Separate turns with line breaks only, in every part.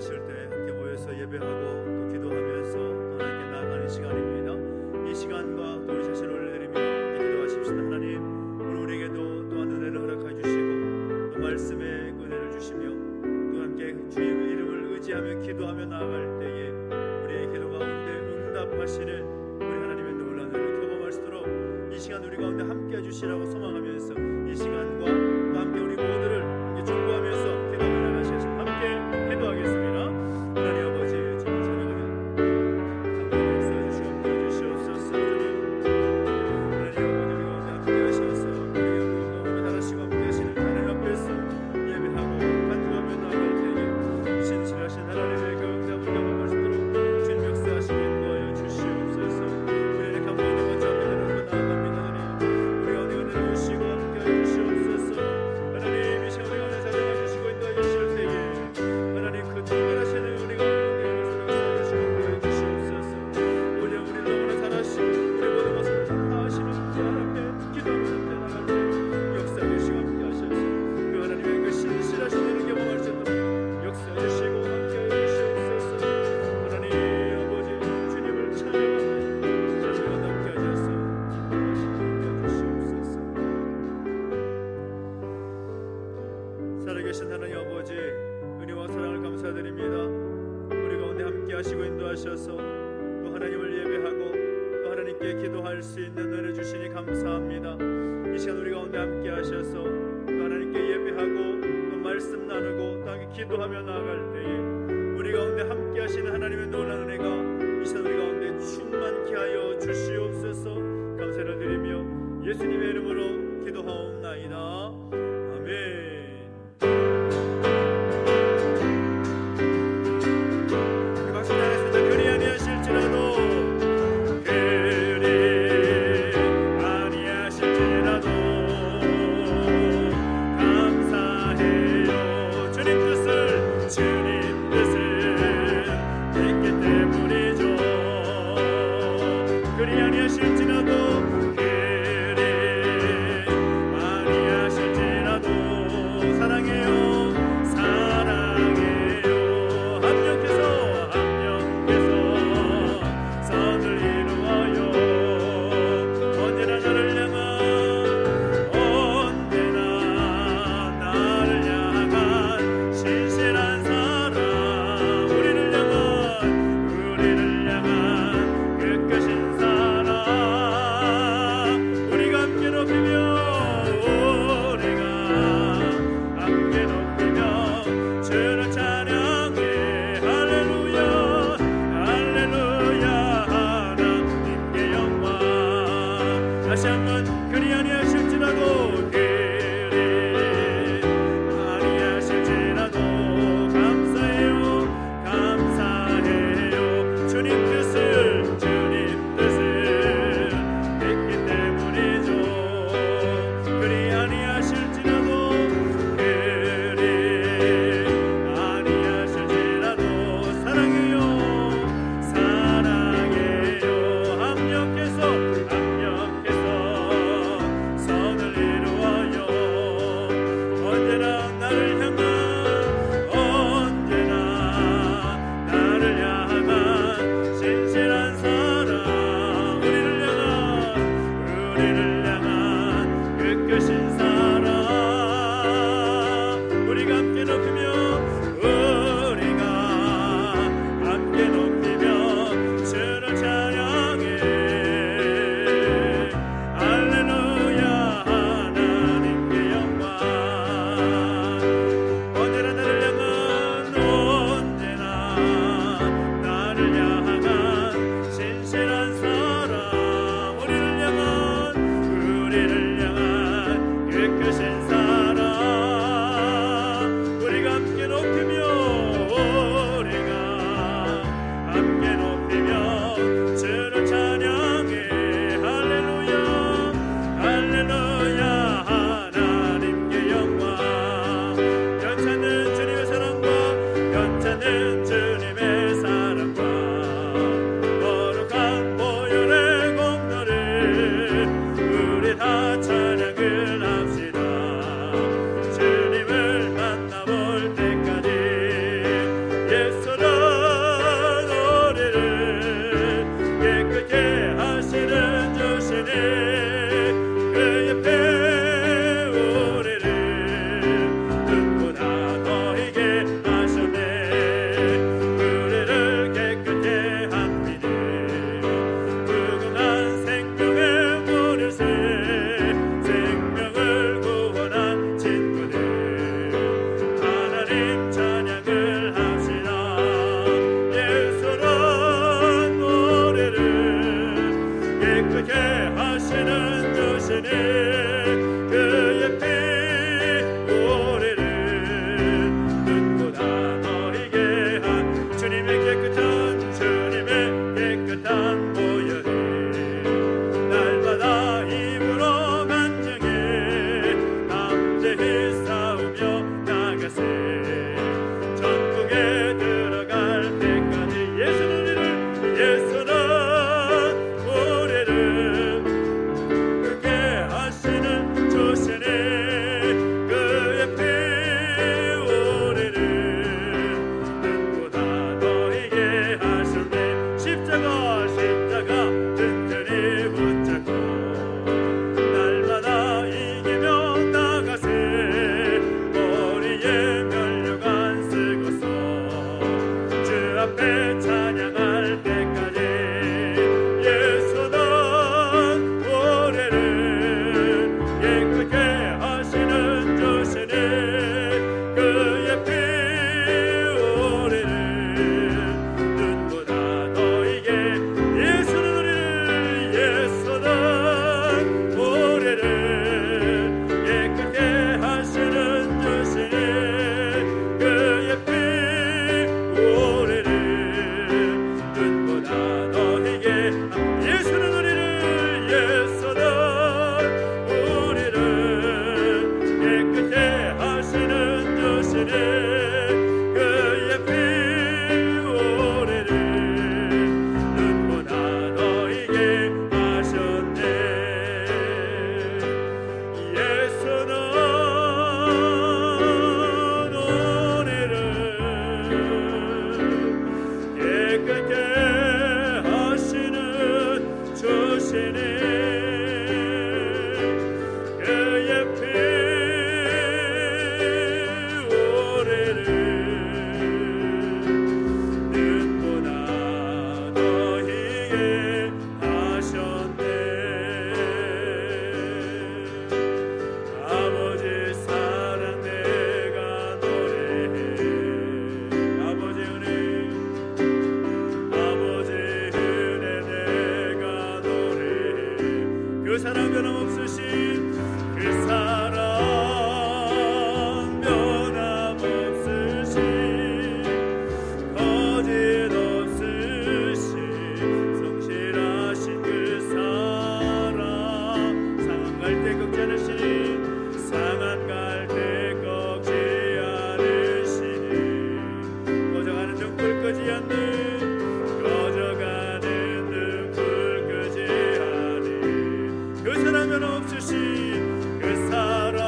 하실 때 함께 모여서 예배하고 또 기도하면서 또 하나님께 나아가는 시간입니다. 이 시간과 또 우리 자신을 올려드리며 기도하십시다. 하나님, 오늘 우리에게도 또한 은혜를 허락해 주시고 또 말씀의 은혜를 주시며 또 함께 주님의 이름을 의지하며 기도하며 나아갈 때에 우리의 기도 가운데 응답하시는 우리 하나님의 놀라운 은혜를 경험할 수 있도록 이 시간 우리 가운데 함께 해주시라고 소망하면서 이 시간과 또 함께 우리 모두를 함께 중보하면서 기도하며 나가셔서 함께 기도하겠습니다. 하나님 아버지, 정말 찬양하며 감사를 써주시고 함께 해주시옵소서. 하나님 아버지, 우리 가운데 함께 하셔서 우리 너무나 잘하시고 함께 하시는 하나님 앞에서 예배하고 간구하며 나아갈 때에 신실하신 하나님의 그 응답을 경험할 수 있도록 주님 역사하시고 인도하여 주시옵소서. 우리의 감동의 먼저 기도를 나아갑니다. 하나님, 우리 가운데 은혜를 주시고 함께 해주시옵소서. 하나님, 이 시간 우리 가운데 찾아가 주시고 인도하여 주실 때에 하나님 그 특별하시는 우리 가운데 역사하시고 함께 해주시옵소서. 오늘 우리를 너무나 잘하시고 우리 모든 것을 다 하시는 그 하나님께 기도하며 함께 나갈 때 역사해 주시고 함께 하셔서 그 하나님의 그 신실하신 일을 경험할 수 있도록 역사해 주시고 함께 해주시옵소서. 하나님 아버지, 주님을 찬양하며 함께 하셔서 함께 해주시옵소서. 살아계신 하나님 아버지, 은혜와 사랑을 감사드립니다. 우리 가운데 함께 하시고 인도하셔서 또 하나님을 예배하고 또 하나님께 기도할 수 있는 은혜 주시니 감사합니다. 이 시간 우리 가운데 함께 하셔서 또 하나님께 예배하고 또 말씀 나누고 또 함께 기도하며 나아갈 때에 우리 가운데 함께 하시는 하나님의 놀라운 은혜가 이 시간 우리 가운데 충만케 하여 주시옵소서. 감사를 드리며 예수님의 이름으로 기도하옵나이다. 아멘. 다시 한번 그리 아니하실지라도 감사해요 감사해요. 주님 뜻을 뵙기 때문이죠. 그리 아니하실지라도 사랑해요 합력해서 선을 이루어요. 언제나 나를 향한 신실한 사랑, 우리를 향한 끝끝인 사랑, 우리가 함께 높이며 주를 찬양해. 할렐루야 하나님께 영광. 언제나 나를 향한 신실한 사랑, 우리를 향한 그 사랑 변함없으신 그 사랑 변함없으신 거짓없으신 성실하신 그 사랑 상한 갈 때 꺾지 않으시니 상한 갈 때 꺾지 않으시니 꺼져가는 등불 끄지 않는 꺼져가는 등불 끄지 않니 그 사랑 변함없으신 그 사랑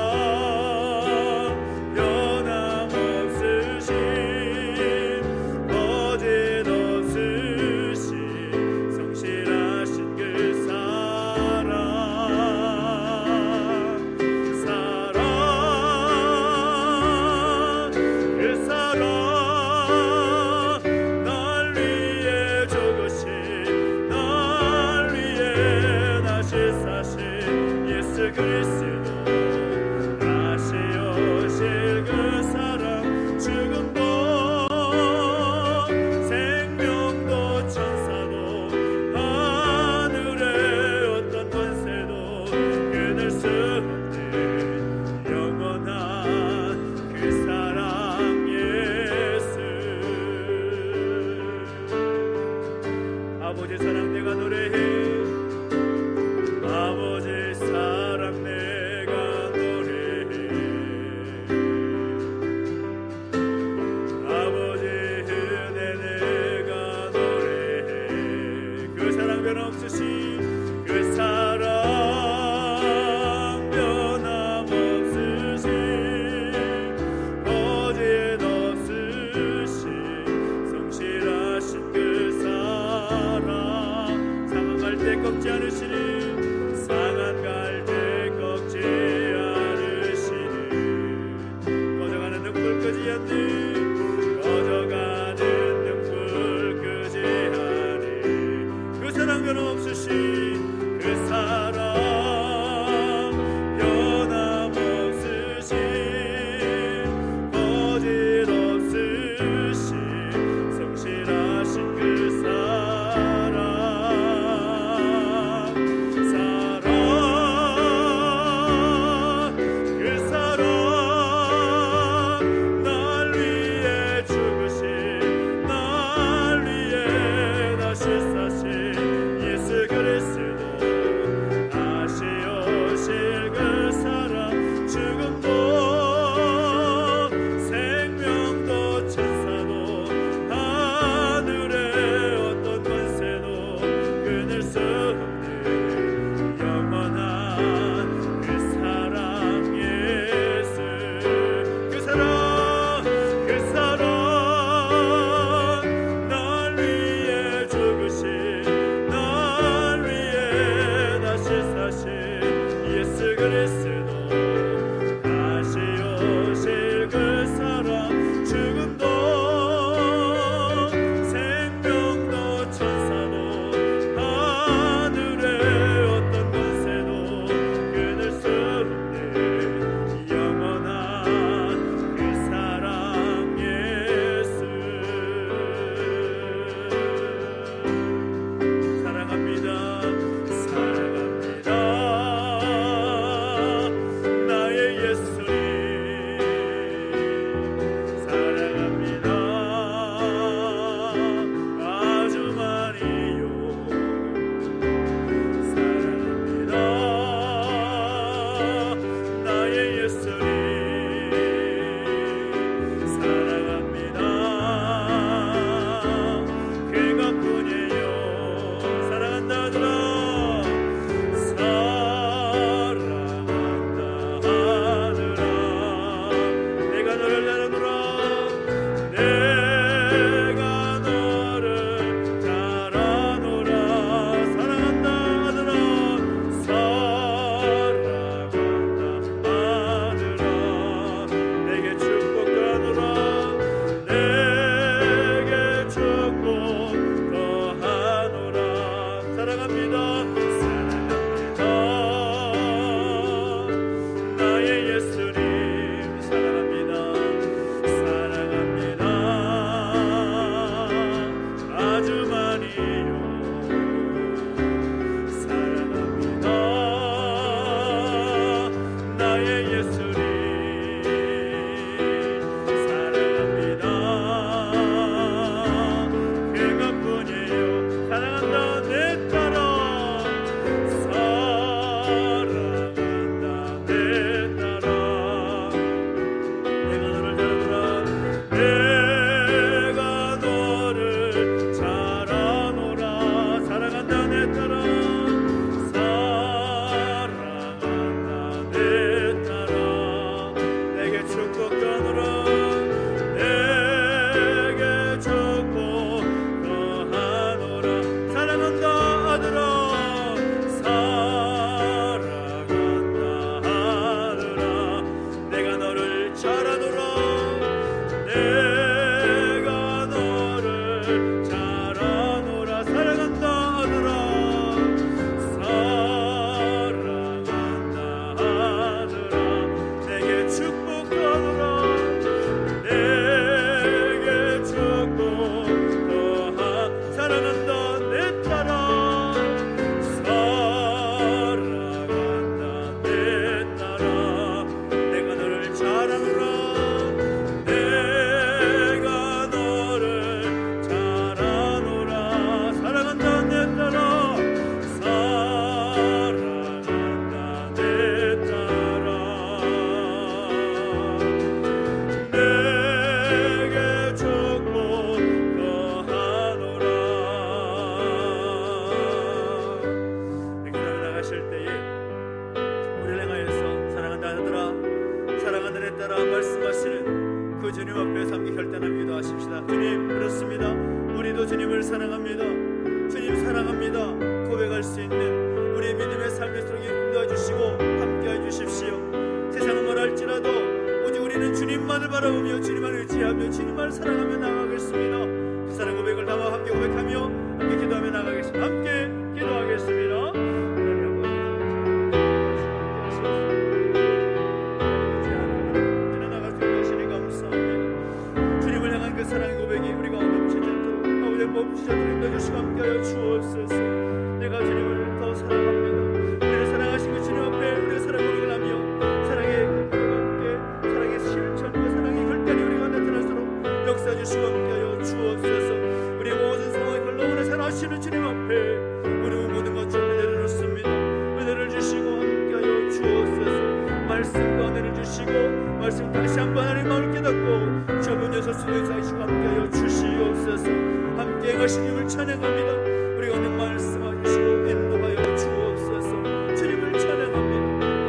변함없으신 거짓없으신 성실하신 그 사랑 그 사랑 날 위해 죽으신 날 위해 다시 사신 예수 그리스도 다시 오실 그 사랑 죽음도 생명도 천사도 하늘의 어떤 권세도 끊을 수 없는 영원한 그 사랑 예수 아버지 사랑 내가 노래해 아버지 사랑 내가 따라 말씀하시는 그 주님 앞에서 함께 결단하며 기도하십시다. 주님, 그렇습니다. 우리도 주님을 사랑합니다. 주님 사랑합니다. 고백할 수 있는 우리 믿음의 삶의 속에 인도해 주시고 함께해 주십시오. 세상은 말할지라도 오직 우리는 주님만을 바라보며 주님만 의지하며 주님만 사랑하며 나아가겠습니다. 그 사랑 고백을 담아 함께 고백하며 함께 기도하며 나아가겠습니다. 함께 기도하겠습니다. 그 사랑의 고백이 우리 가운데 멈추지 않도록 아버지 멈추지 않도록 인도해주시고 함께하여 주옵소서. 내가 주님을 더 사랑합니다. 우리를 사랑하신 그 주님 앞에 우리의 사랑 고백을 하며 사랑의 고백과 함께 사랑의 실천과 사랑의 결단이 우리가 나타날수록 역사해 주시고 함께하여 주옵소서. 우리의 모든 상황에 흘러오는 사랑하시는 주님 앞에 우리 모든 것 주님께 내려놓습니다. 은혜를 주시고 함께하여 주옵소서. 말씀과 은혜를 주시고 말씀 다시 한번 하나님 마음을 깨닫고 좁은 여섯수도 인사하시고 함께하여 주시옵소서. 함께 행하신 주님을 찬양합니다. 우리가 오늘 말씀하시고 인도하여 주옵소서. 주님을 찬양합니다.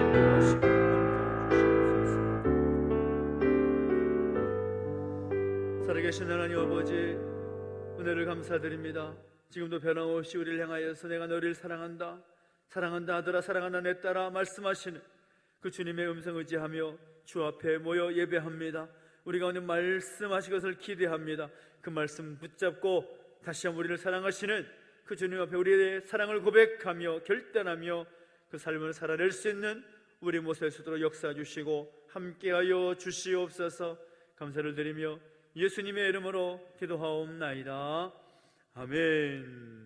인도하시고 함께하여 주옵소서. 살아계신 하나님 아버지, 은혜를 감사드립니다. 지금도 변함없이 우리를 향하여서 내가 너를 사랑한다, 사랑한다 아들아, 사랑한다 내 딸아 말씀하시는 그 주님의 음성 의지하며 주 앞에 모여 예배합니다. 우리가 오늘 말씀하실 것을 기대합니다. 그 말씀 붙잡고 다시 한번 우리를 사랑하시는 그 주님 앞에 우리의 사랑을 고백하며 결단하며 그 삶을 살아낼 수 있는 우리 모습일 수 있도록 역사해 주시고 함께하여 주시옵소서. 감사를 드리며 예수님의 이름으로 기도하옵나이다. 아멘.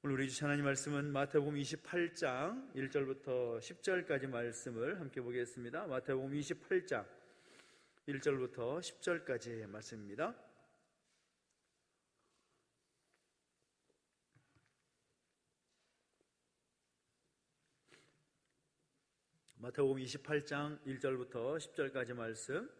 오늘 우리 주신 하나님 말씀은 마태복음 28장 1절부터 10절까지 말씀을 함께 보겠습니다. 마태복음 28장 1절부터 10절까지의 말씀입니다. 마태복음 28장 1절부터 10절까지 말씀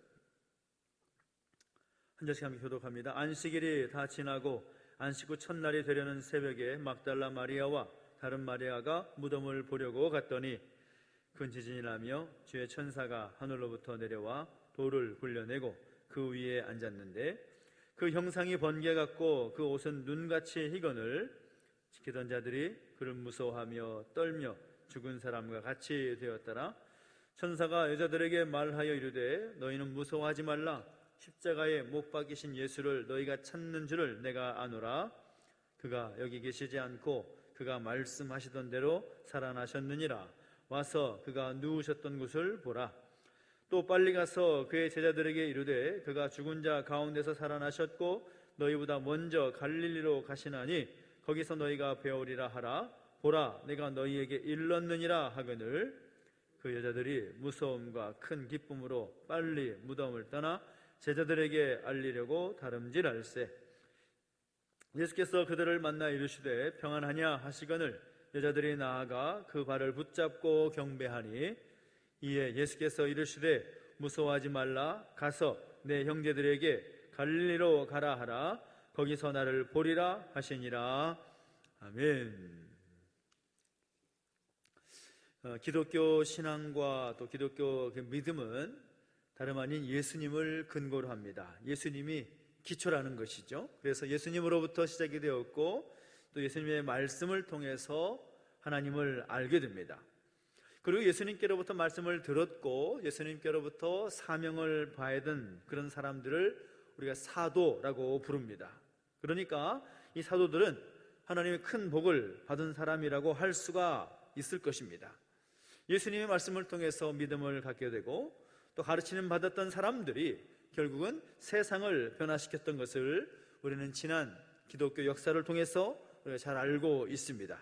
한 절씩 함께 교독합니다. 안식일이 다 지나고 안식 후 첫날이 되려는 새벽에 막달라 마리아와 다른 마리아가 무덤을 보려고 갔더니 큰 지진이 나며 주의 천사가 하늘로부터 내려와 돌을 굴려내고 그 위에 앉았는데 그 형상이 번개 같고 그 옷은 눈같이 희건을 지키던 자들이 그를 무서워하며 떨며 죽은 사람과 같이 되었더라. 천사가 여자들에게 말하여 이르되 너희는 무서워하지 말라. 십자가에 못 박이신 예수를 너희가 찾는 줄을 내가 아노라. 그가 여기 계시지 않고 그가 말씀하시던 대로 살아나셨느니라. 와서 그가 누우셨던 곳을 보라. 또 빨리 가서 그의 제자들에게 이르되 그가 죽은 자 가운데서 살아나셨고 너희보다 먼저 갈릴리로 가시나니 거기서 너희가 배우리라 하라. 보라, 내가 너희에게 일렀느니라 하거늘. 그 여자들이 무서움과 큰 기쁨으로 빨리 무덤을 떠나 제자들에게 알리려고 다름질할세. 예수께서 그들을 만나 이르시되 평안하냐 하시거늘 여자들이 나아가 그 발을 붙잡고 경배하니 이에 예수께서 이르시되 무서워하지 말라. 가서 내 형제들에게 갈릴리로 가라 하라. 거기서 나를 보리라 하시니라. 아멘. 기독교 신앙과 또 기독교 믿음은 다름 아닌 예수님을 근거로 합니다. 예수님이 기초라는 것이죠. 그래서 예수님으로부터 시작이 되었고 또 예수님의 말씀을 통해서 하나님을 알게 됩니다. 그리고 예수님께로부터 말씀을 들었고 예수님께로부터 사명을 받은 그런 사람들을 우리가 사도라고 부릅니다. 그러니까 이 사도들은 하나님의 큰 복을 받은 사람이라고 할 수가 있을 것입니다. 예수님의 말씀을 통해서 믿음을 갖게 되고 또 가르치는 받았던 사람들이 결국은 세상을 변화시켰던 것을 우리는 지난 기독교 역사를 통해서 우리가 잘 알고 있습니다.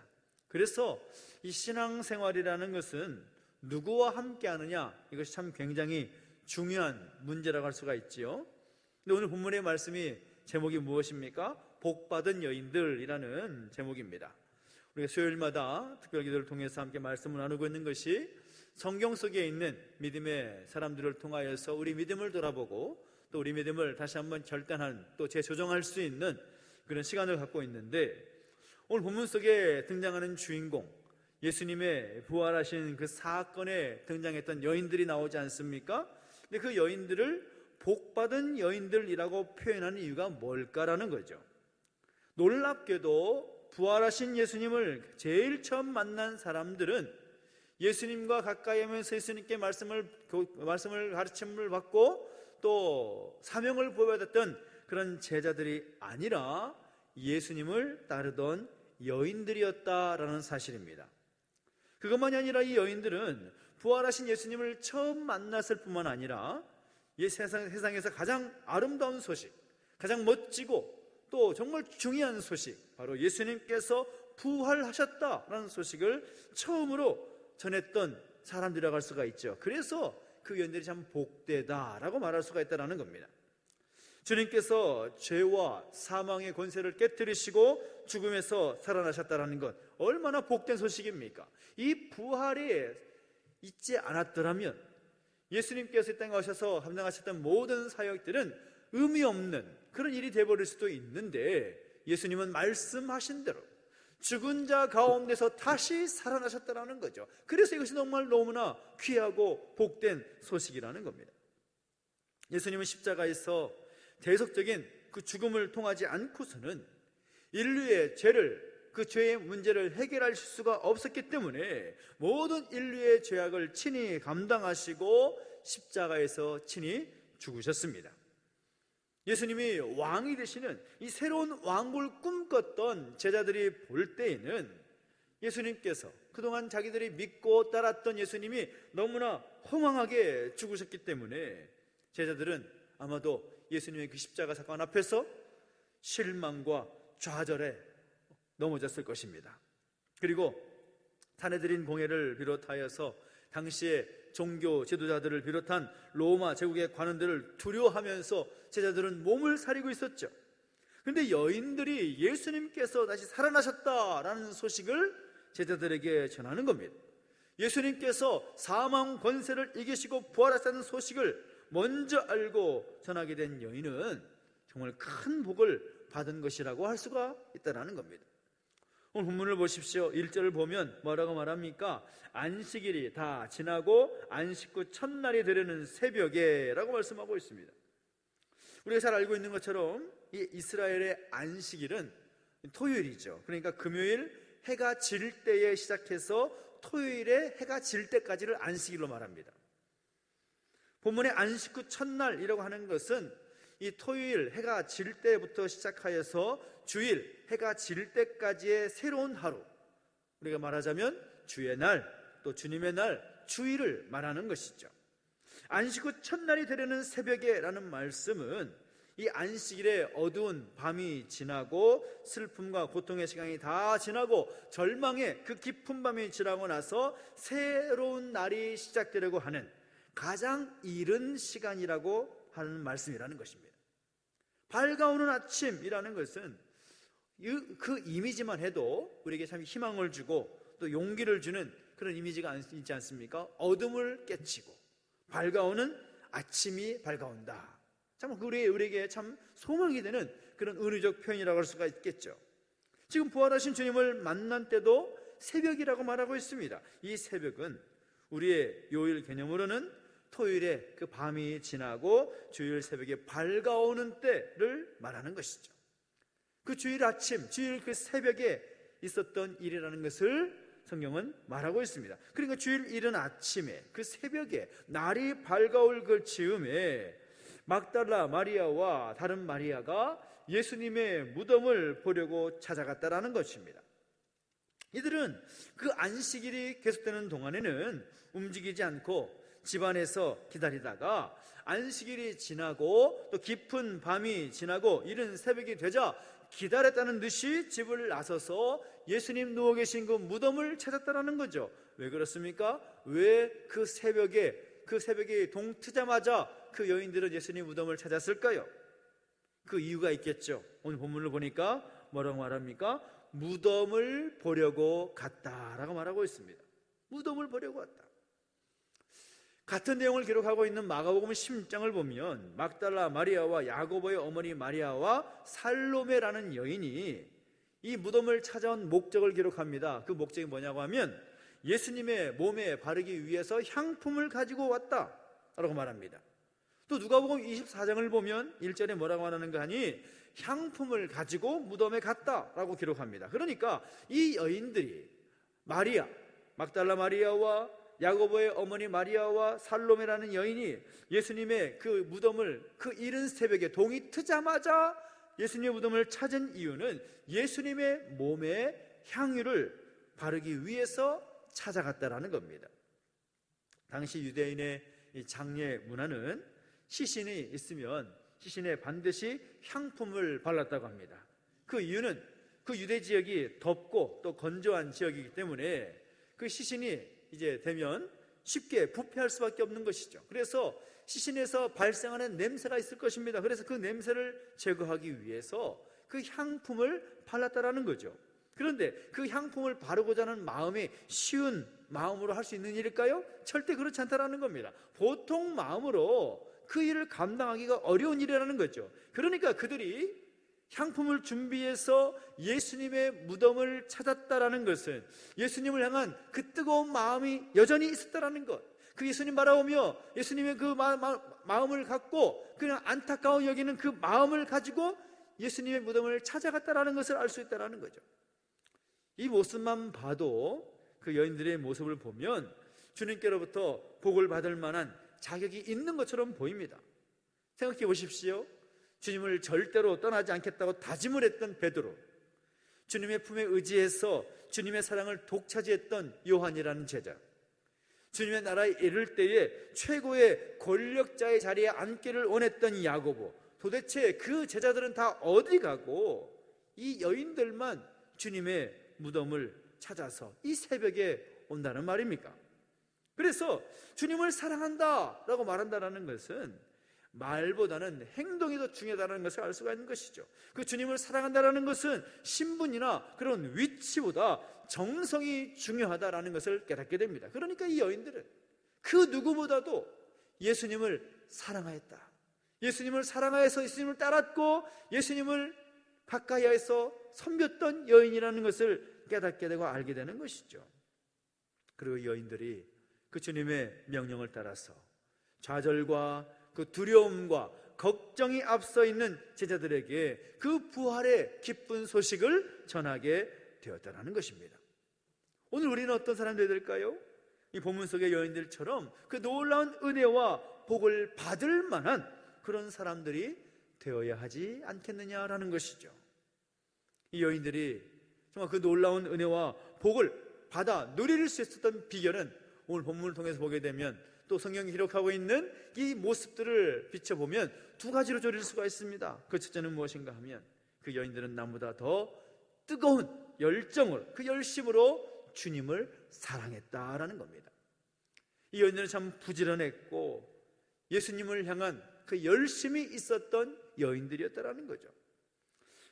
그래서 이 신앙생활이라는 것은 누구와 함께 하느냐, 이것이 참 굉장히 중요한 문제라고 할 수가 있지요. 근데 오늘 본문의 말씀이 제목이 무엇입니까? 복받은 여인들이라는 제목입니다. 우리가 수요일마다 특별기도를 통해서 함께 말씀을 나누고 있는 것이 성경 속에 있는 믿음의 사람들을 통하여서 우리 믿음을 돌아보고 또 우리 믿음을 다시 한번 결단한 또 재조정할 수 있는 그런 시간을 갖고 있는데, 오늘 본문 속에 등장하는 주인공 예수님의 부활하신 그 사건에 등장했던 여인들이 나오지 않습니까? 근데 그 여인들을 복받은 여인들이라고 표현하는 이유가 뭘까라는 거죠. 놀랍게도 부활하신 예수님을 제일 처음 만난 사람들은 예수님과 가까이 하면서 예수님께 말씀을 가르침을 받고 또 사명을 보여받았던 그런 제자들이 아니라 예수님을 따르던 여인들이었다라는 사실입니다. 그것만이 아니라 이 여인들은 부활하신 예수님을 처음 만났을 뿐만 아니라 이 세상에서 가장 아름다운 소식, 가장 멋지고 또 정말 중요한 소식, 바로 예수님께서 부활하셨다라는 소식을 처음으로 전했던 사람들이라고 할 수가 있죠. 그래서 그 여인들이 참 복되다라고 말할 수가 있다는 겁니다. 주님께서 죄와 사망의 권세를 깨뜨리시고 죽음에서 살아나셨다는 것, 얼마나 복된 소식입니까? 이 부활이 있지 않았더라면 예수님께서 이 땅에 오셔서 감당하셨던 모든 사역들은 의미 없는 그런 일이 되어버릴 수도 있는데, 예수님은 말씀하신 대로 죽은 자 가운데서 다시 살아나셨다는 거죠. 그래서 이것이 정말 너무나 귀하고 복된 소식이라는 겁니다. 예수님은 십자가에서 대속적인 그 죽음을 통하지 않고서는 인류의 죄를, 그 죄의 문제를 해결할 수가 없었기 때문에 모든 인류의 죄악을 친히 감당하시고 십자가에서 친히 죽으셨습니다. 예수님이 왕이 되시는 이 새로운 왕국을 꿈꿨던 제자들이 볼 때에는 예수님께서 그동안 자기들이 믿고 따랐던 예수님이 너무나 허망하게 죽으셨기 때문에 제자들은 아마도 예수님의 그 십자가 사건 앞에서 실망과 좌절에 넘어졌을 것입니다. 그리고 사내들인 공회를 비롯하여서 당시에 종교 지도자들을 비롯한 로마 제국의 관원들을 두려워하면서 제자들은 몸을 사리고 있었죠. 그런데 여인들이 예수님께서 다시 살아나셨다라는 소식을 제자들에게 전하는 겁니다. 예수님께서 사망 권세를 이기시고 부활하셨다는 소식을 먼저 알고 전하게 된 여인은 정말 큰 복을 받은 것이라고 할 수가 있다는 겁니다. 오늘 본문을 보십시오. 1절을 보면 뭐라고 말합니까? 안식일이 다 지나고 안식 후 첫날이 되려는 새벽에 라고 말씀하고 있습니다. 우리가 잘 알고 있는 것처럼 이 이스라엘의 안식일은 토요일이죠. 그러니까 금요일 해가 질 때에 시작해서 토요일에 해가 질 때까지를 안식일로 말합니다. 본문의 안식 후 첫날이라고 하는 것은 이 토요일 해가 질 때부터 시작하여서 주일 해가 질 때까지의 새로운 하루, 우리가 말하자면 주의 날, 또 주님의 날, 주일을 말하는 것이죠. 안식 후 첫날이 되려는 새벽에 라는 말씀은 이 안식일에 어두운 밤이 지나고 슬픔과 고통의 시간이 다 지나고 절망의 그 깊은 밤이 지나고 나서 새로운 날이 시작되려고 하는 가장 이른 시간이라고 하는 말씀이라는 것입니다. 밝아오는 아침이라는 것은 그 이미지만 해도 우리에게 참 희망을 주고 또 용기를 주는 그런 이미지가 있지 않습니까? 어둠을 깨치고 밝아오는 아침이 밝아온다. 참 우리에게 참 소망이 되는 그런 은유적 표현이라고 할 수가 있겠죠. 지금 부활하신 주님을 만난 때도 새벽이라고 말하고 있습니다. 이 새벽은 우리의 요일 개념으로는 토요일에 그 밤이 지나고 주일 새벽에 밝아오는 때를 말하는 것이죠. 그 주일 아침, 주일 그 새벽에 있었던 일이라는 것을 성경은 말하고 있습니다. 그러니까 주일 이른 아침에 그 새벽에 날이 밝아올 그 즈음에 막달라 마리아와 다른 마리아가 예수님의 무덤을 보려고 찾아갔다라는 것입니다. 이들은 그 안식일이 계속되는 동안에는 움직이지 않고 집안에서 기다리다가 안식일이 지나고 또 깊은 밤이 지나고 이른 새벽이 되자 기다렸다는 듯이 집을 나서서 예수님 누워 계신 그 무덤을 찾았다라는 거죠. 왜 그렇습니까? 왜 그 새벽이 동트자마자 그 여인들은 예수님 무덤을 찾았을까요? 그 이유가 있겠죠. 오늘 본문을 보니까 뭐라고 말합니까? 무덤을 보려고 갔다라고 말하고 있습니다. 무덤을 보려고 갔다. 같은 내용을 기록하고 있는 마가복음 16장을 보면 막달라 마리아와 야고보의 어머니 마리아와 살로메라는 여인이 이 무덤을 찾아온 목적을 기록합니다. 그 목적이 뭐냐고 하면 예수님의 몸에 바르기 위해서 향품을 가지고 왔다라고 말합니다. 또 누가복음 24장을 보면 1절에 뭐라고 하는가 하니 향품을 가지고 무덤에 갔다라고 기록합니다. 그러니까 이 여인들이 마리아, 막달라 마리아와 야고보의 어머니 마리아와 살로메라는 여인이 예수님의 그 무덤을 그 이른 새벽에 동이 트자마자 예수님의 무덤을 찾은 이유는 예수님의 몸에 향유를 바르기 위해서 찾아갔다라는 겁니다. 당시 유대인의 이 장례 문화는 시신이 있으면 시신에 반드시 향품을 발랐다고 합니다. 그 이유는 그 유대 지역이 덥고 또 건조한 지역이기 때문에 그 시신이 이제 되면 쉽게 부패할 수밖에 없는 것이죠. 그래서 시신에서 발생하는 냄새가 있을 것입니다. 그래서 그 냄새를 제거하기 위해서 그 향품을 발랐다라는 거죠. 그런데 그 향품을 바르고자 하는 마음이 쉬운 마음으로 할 수 있는 일일까요? 절대 그렇지 않다라는 겁니다. 보통 마음으로 그 일을 감당하기가 어려운 일이라는 거죠. 그러니까 그들이 향품을 준비해서 예수님의 무덤을 찾았다라는 것은 예수님을 향한 그 뜨거운 마음이 여전히 있었다라는 것, 그 예수님 바라보며 예수님의 그 마음을 갖고 그냥 안타까워 여기는 그 마음을 가지고 예수님의 무덤을 찾아갔다라는 것을 알 수 있다라는 거죠. 이 모습만 봐도 그 여인들의 모습을 보면 주님께로부터 복을 받을 만한 자격이 있는 것처럼 보입니다. 생각해 보십시오. 주님을 절대로 떠나지 않겠다고 다짐을 했던 베드로, 주님의 품에 의지해서 주님의 사랑을 독차지했던 요한이라는 제자, 주님의 나라에 이를 때에 최고의 권력자의 자리에 앉기를 원했던 야고보, 도대체 그 제자들은 다 어디 가고 이 여인들만 주님의 무덤을 찾아서 이 새벽에 온다는 말입니까? 그래서 주님을 사랑한다라고 말한다는 것은 말보다는 행동이 더 중요하다는 것을 알 수가 있는 것이죠. 그 주님을 사랑한다는 것은 신분이나 그런 위치보다 정성이 중요하다는 것을 깨닫게 됩니다. 그러니까 이 여인들은 그 누구보다도 예수님을 사랑하였다. 예수님을 사랑하여서 예수님을 따랐고 예수님을 가까이에서 섬겼던 여인이라는 것을 깨닫게 되고 알게 되는 것이죠. 그리고 여인들이 그 주님의 명령을 따라서 좌절과 그 두려움과 걱정이 앞서 있는 제자들에게 그 부활의 기쁜 소식을 전하게 되었다는 것입니다. 오늘 우리는 어떤 사람들이 될까요? 이 본문 속의 여인들처럼 그 놀라운 은혜와 복을 받을 만한 그런 사람들이 되어야 하지 않겠느냐라는 것이죠. 이 여인들이 정말 그 놀라운 은혜와 복을 받아 누릴 수 있었던 비결은 오늘 본문을 통해서 보게 되면 또 성경이 기록하고 있는 이 모습들을 비춰보면 두 가지로 조릴 수가 있습니다. 그 첫째는 무엇인가 하면 그 여인들은 남보다 더 뜨거운 열정으로, 그 열심으로 주님을 사랑했다라는 겁니다. 이 여인들은 참 부지런했고 예수님을 향한 그 열심이 있었던 여인들이었다라는 거죠.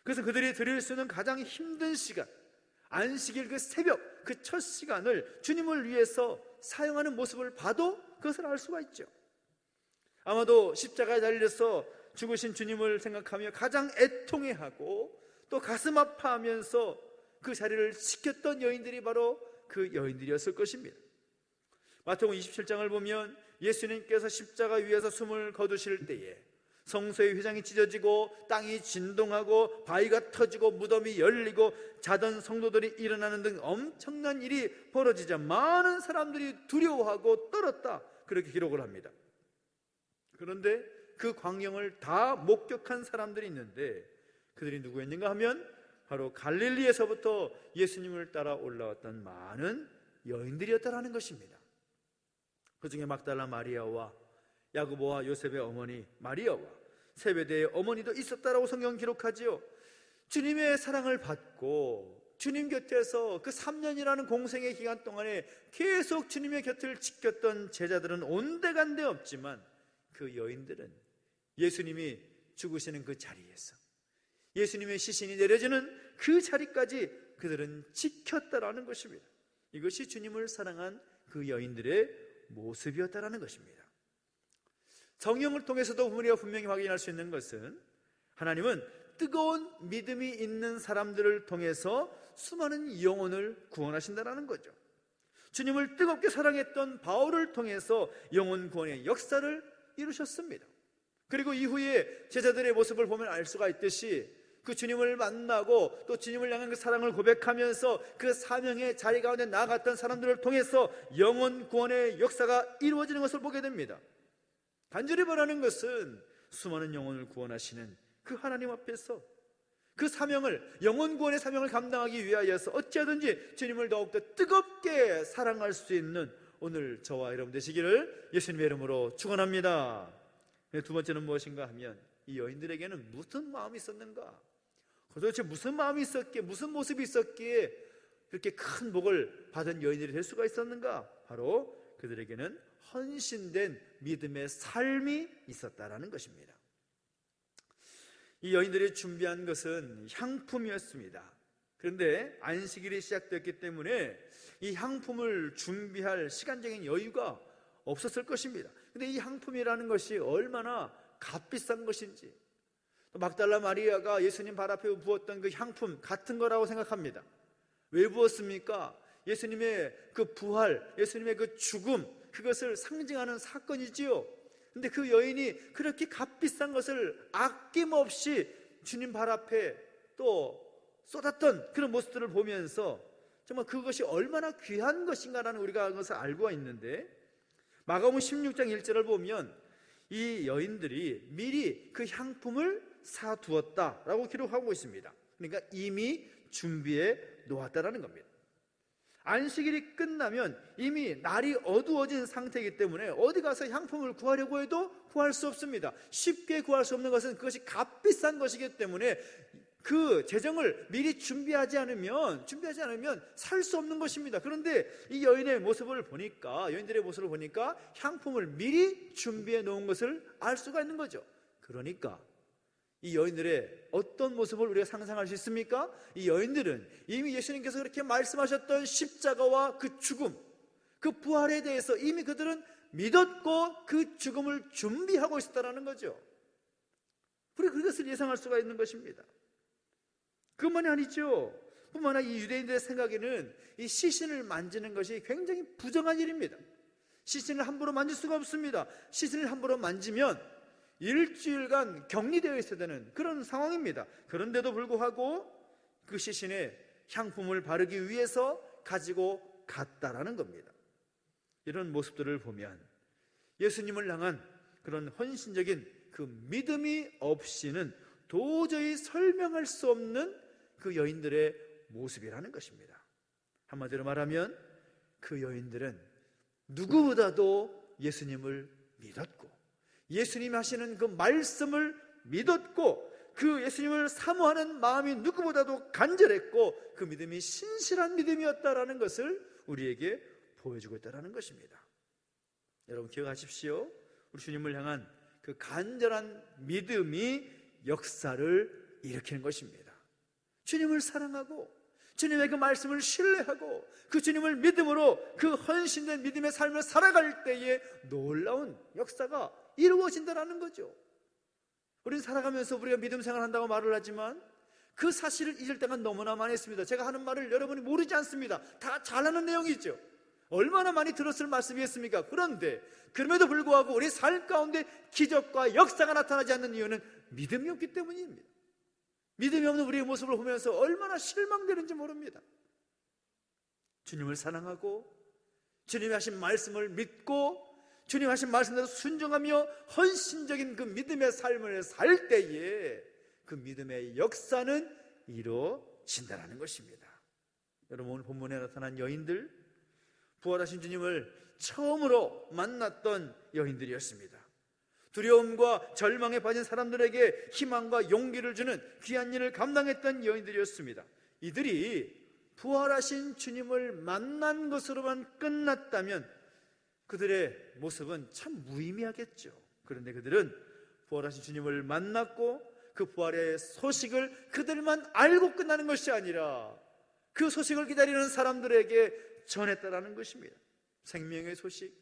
그래서 그들이 드릴 수 있는 가장 힘든 시간, 안식일 그 새벽, 그 첫 시간을 주님을 위해서 사용하는 모습을 봐도 그것을 알 수가 있죠. 아마도 십자가에 달려서 죽으신 주님을 생각하며 가장 애통해하고 또 가슴 아파하면서 그 자리를 지켰던 여인들이 바로 그 여인들이었을 것입니다. 마태복음 27장을 보면 예수님께서 십자가 위에서 숨을 거두실 때에 성소의 휘장이 찢어지고 땅이 진동하고 바위가 터지고 무덤이 열리고 자던 성도들이 일어나는 등 엄청난 일이 벌어지자 많은 사람들이 두려워하고 떨었다, 그렇게 기록을 합니다. 그런데 그 광경을 다 목격한 사람들이 있는데 그들이 누구였는가 하면 바로 갈릴리에서부터 예수님을 따라 올라왔던 많은 여인들이었다라는 것입니다. 그 중에 막달라 마리아와 야고보와 요셉의 어머니 마리아와 세베대의 어머니도 있었다라고 성경은 기록하지요. 주님의 사랑을 받고 주님 곁에서 그 3년이라는 공생의 기간 동안에 계속 주님의 곁을 지켰던 제자들은 온데간데 없지만 그 여인들은 예수님이 죽으시는 그 자리에서 예수님의 시신이 내려지는 그 자리까지 그들은 지켰다라는 것입니다. 이것이 주님을 사랑한 그 여인들의 모습이었다라는 것입니다. 성경을 통해서도 우리가 분명히 확인할 수 있는 것은 하나님은 뜨거운 믿음이 있는 사람들을 통해서 수많은 영혼을 구원하신다는 거죠. 주님을 뜨겁게 사랑했던 바울을 통해서 영혼 구원의 역사를 이루셨습니다. 그리고 이후에 제자들의 모습을 보면 알 수가 있듯이 그 주님을 만나고 또 주님을 향한 그 사랑을 고백하면서 그 사명의 자리 가운데 나아갔던 사람들을 통해서 영혼 구원의 역사가 이루어지는 것을 보게 됩니다. 간절히 바라는 것은 수많은 영혼을 구원하시는 그 하나님 앞에서 그 사명을, 영혼 구원의 사명을 감당하기 위하여서 어찌하든지 주님을 더욱더 뜨겁게 사랑할 수 있는 오늘 저와 여러분 되시기를 예수님의 이름으로 축원합니다. 두 번째는 무엇인가 하면 이 여인들에게는 무슨 마음이 있었는가? 도대체 무슨 마음이 있었기에, 무슨 모습이 있었기에 그렇게 큰 복을 받은 여인들이 될 수가 있었는가? 바로 그들에게는 헌신된 믿음의 삶이 있었다라는 것입니다. 이 여인들이 준비한 것은 향품이었습니다. 그런데 안식일이 시작됐기 때문에 이 향품을 준비할 시간적인 여유가 없었을 것입니다. 그런데 이 향품이라는 것이 얼마나 값비싼 것인지, 막달라 마리아가 예수님 발 앞에 부었던 그 향품 같은 거라고 생각합니다. 왜 부었습니까? 예수님의 그 부활, 예수님의 그 죽음, 그것을 상징하는 사건이지요. 근데 그 여인이 그렇게 값비싼 것을 아낌없이 주님 발 앞에 또 쏟았던 그런 모습들을 보면서 정말 그것이 얼마나 귀한 것인가라는 우리가 그것을 알고 있는데, 마가복음 16장 1절을 보면 이 여인들이 미리 그 향품을 사두었다라고 기록하고 있습니다. 그러니까 이미 준비해 놓았다라는 겁니다. 안식일이 끝나면 이미 날이 어두워진 상태이기 때문에 어디 가서 향품을 구하려고 해도 구할 수 없습니다. 쉽게 구할 수 없는 것은 그것이 값비싼 것이기 때문에 그 재정을 미리 준비하지 않으면 살 수 없는 것입니다. 그런데 이 여인들의 모습을 보니까 향품을 미리 준비해 놓은 것을 알 수가 있는 거죠. 그러니까 이 여인들의 어떤 모습을 우리가 상상할 수 있습니까? 이 여인들은 이미 예수님께서 그렇게 말씀하셨던 십자가와 그 죽음, 그 부활에 대해서 이미 그들은 믿었고 그 죽음을 준비하고 있었다는 거죠. 우리가 그것을 예상할 수가 있는 것입니다. 그것만이 아니죠. 뿐만 아니라 이 유대인들의 생각에는 이 시신을 만지는 것이 굉장히 부정한 일입니다. 시신을 함부로 만질 수가 없습니다. 시신을 함부로 만지면 일주일간 격리되어 있어야 되는 그런 상황입니다. 그런데도 불구하고 그 시신에 향품을 바르기 위해서 가지고 갔다라는 겁니다. 이런 모습들을 보면 예수님을 향한 그런 헌신적인 그 믿음이 없이는 도저히 설명할 수 없는 그 여인들의 모습이라는 것입니다. 한마디로 말하면 그 여인들은 누구보다도 예수님을 믿었고, 예수님이 하시는 그 말씀을 믿었고, 그 예수님을 사모하는 마음이 누구보다도 간절했고, 그 믿음이 신실한 믿음이었다라는 것을 우리에게 보여주고 있다는 것입니다. 여러분 기억하십시오. 우리 주님을 향한 그 간절한 믿음이 역사를 일으키는 것입니다. 주님을 사랑하고 주님의 그 말씀을 신뢰하고 그 주님을 믿음으로 그 헌신된 믿음의 삶을 살아갈 때에 놀라운 역사가 이루어진다는 거죠. 우리는 살아가면서 우리가 믿음 생활한다고 말을 하지만 그 사실을 잊을 때가 너무나 많이 있습니다. 제가 하는 말을 여러분이 모르지 않습니다. 다 잘 아는 내용이죠. 얼마나 많이 들었을 말씀이겠습니까? 그런데 그럼에도 불구하고 우리 삶 가운데 기적과 역사가 나타나지 않는 이유는 믿음이 없기 때문입니다. 믿음이 없는 우리의 모습을 보면서 얼마나 실망되는지 모릅니다. 주님을 사랑하고 주님이 하신 말씀을 믿고 주님 하신 말씀대로 순종하며 헌신적인 그 믿음의 삶을 살 때에 그 믿음의 역사는 이루어진다는 것입니다. 여러분 오늘 본문에 나타난 여인들, 부활하신 주님을 처음으로 만났던 여인들이었습니다. 두려움과 절망에 빠진 사람들에게 희망과 용기를 주는 귀한 일을 감당했던 여인들이었습니다. 이들이 부활하신 주님을 만난 것으로만 끝났다면 그들의 모습은 참 무의미하겠죠. 그런데 그들은 부활하신 주님을 만났고 그 부활의 소식을 그들만 알고 끝나는 것이 아니라 그 소식을 기다리는 사람들에게 전했다라는 것입니다. 생명의 소식,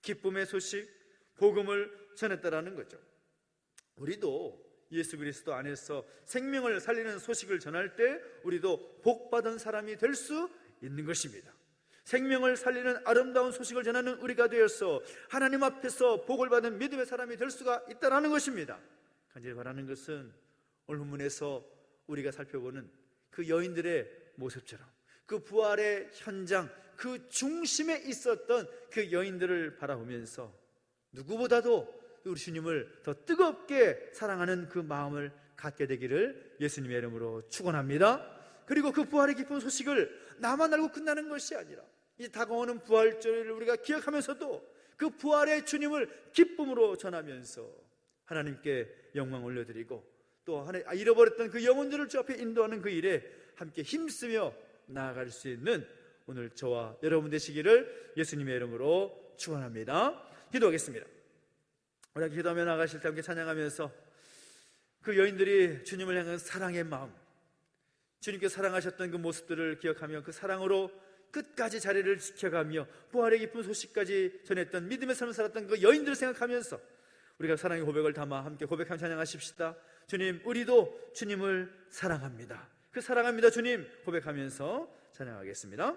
기쁨의 소식, 복음을 전했다라는 거죠. 우리도 예수 그리스도 안에서 생명을 살리는 소식을 전할 때 우리도 복받은 사람이 될 수 있는 것입니다. 생명을 살리는 아름다운 소식을 전하는 우리가 되어서 하나님 앞에서 복을 받은 믿음의 사람이 될 수가 있다는 것입니다. 간절히 바라는 것은 오늘 본문에서 우리가 살펴보는 그 여인들의 모습처럼 그 부활의 현장, 그 중심에 있었던 그 여인들을 바라보면서 누구보다도 우리 주님을 더 뜨겁게 사랑하는 그 마음을 갖게 되기를 예수님의 이름으로 축원합니다. 그리고 그 부활의 기쁜 소식을 나만 알고 끝나는 것이 아니라 이 다가오는 부활절을 우리가 기억하면서도 그 부활의 주님을 기쁨으로 전하면서 하나님께 영광 올려드리고 또 잃어버렸던 그 영혼들을 주 앞에 인도하는 그 일에 함께 힘쓰며 나아갈 수 있는 오늘 저와 여러분 되시기를 예수님의 이름으로 축원합니다. 기도하겠습니다. 우리가 기도하며 나가실 때 함께 찬양하면서 그 여인들이 주님을 향한 사랑의 마음, 주님께 사랑하셨던 그 모습들을 기억하며 그 사랑으로 끝까지 자리를 지켜가며 부활의 기쁜 소식까지 전했던 믿음의 삶을 살았던 그 여인들을 생각하면서 우리가 사랑의 고백을 담아 함께 고백하며 찬양하십시다. 주님, 우리도 주님을 사랑합니다. 그 사랑합니다 주님 고백하면서 찬양하겠습니다.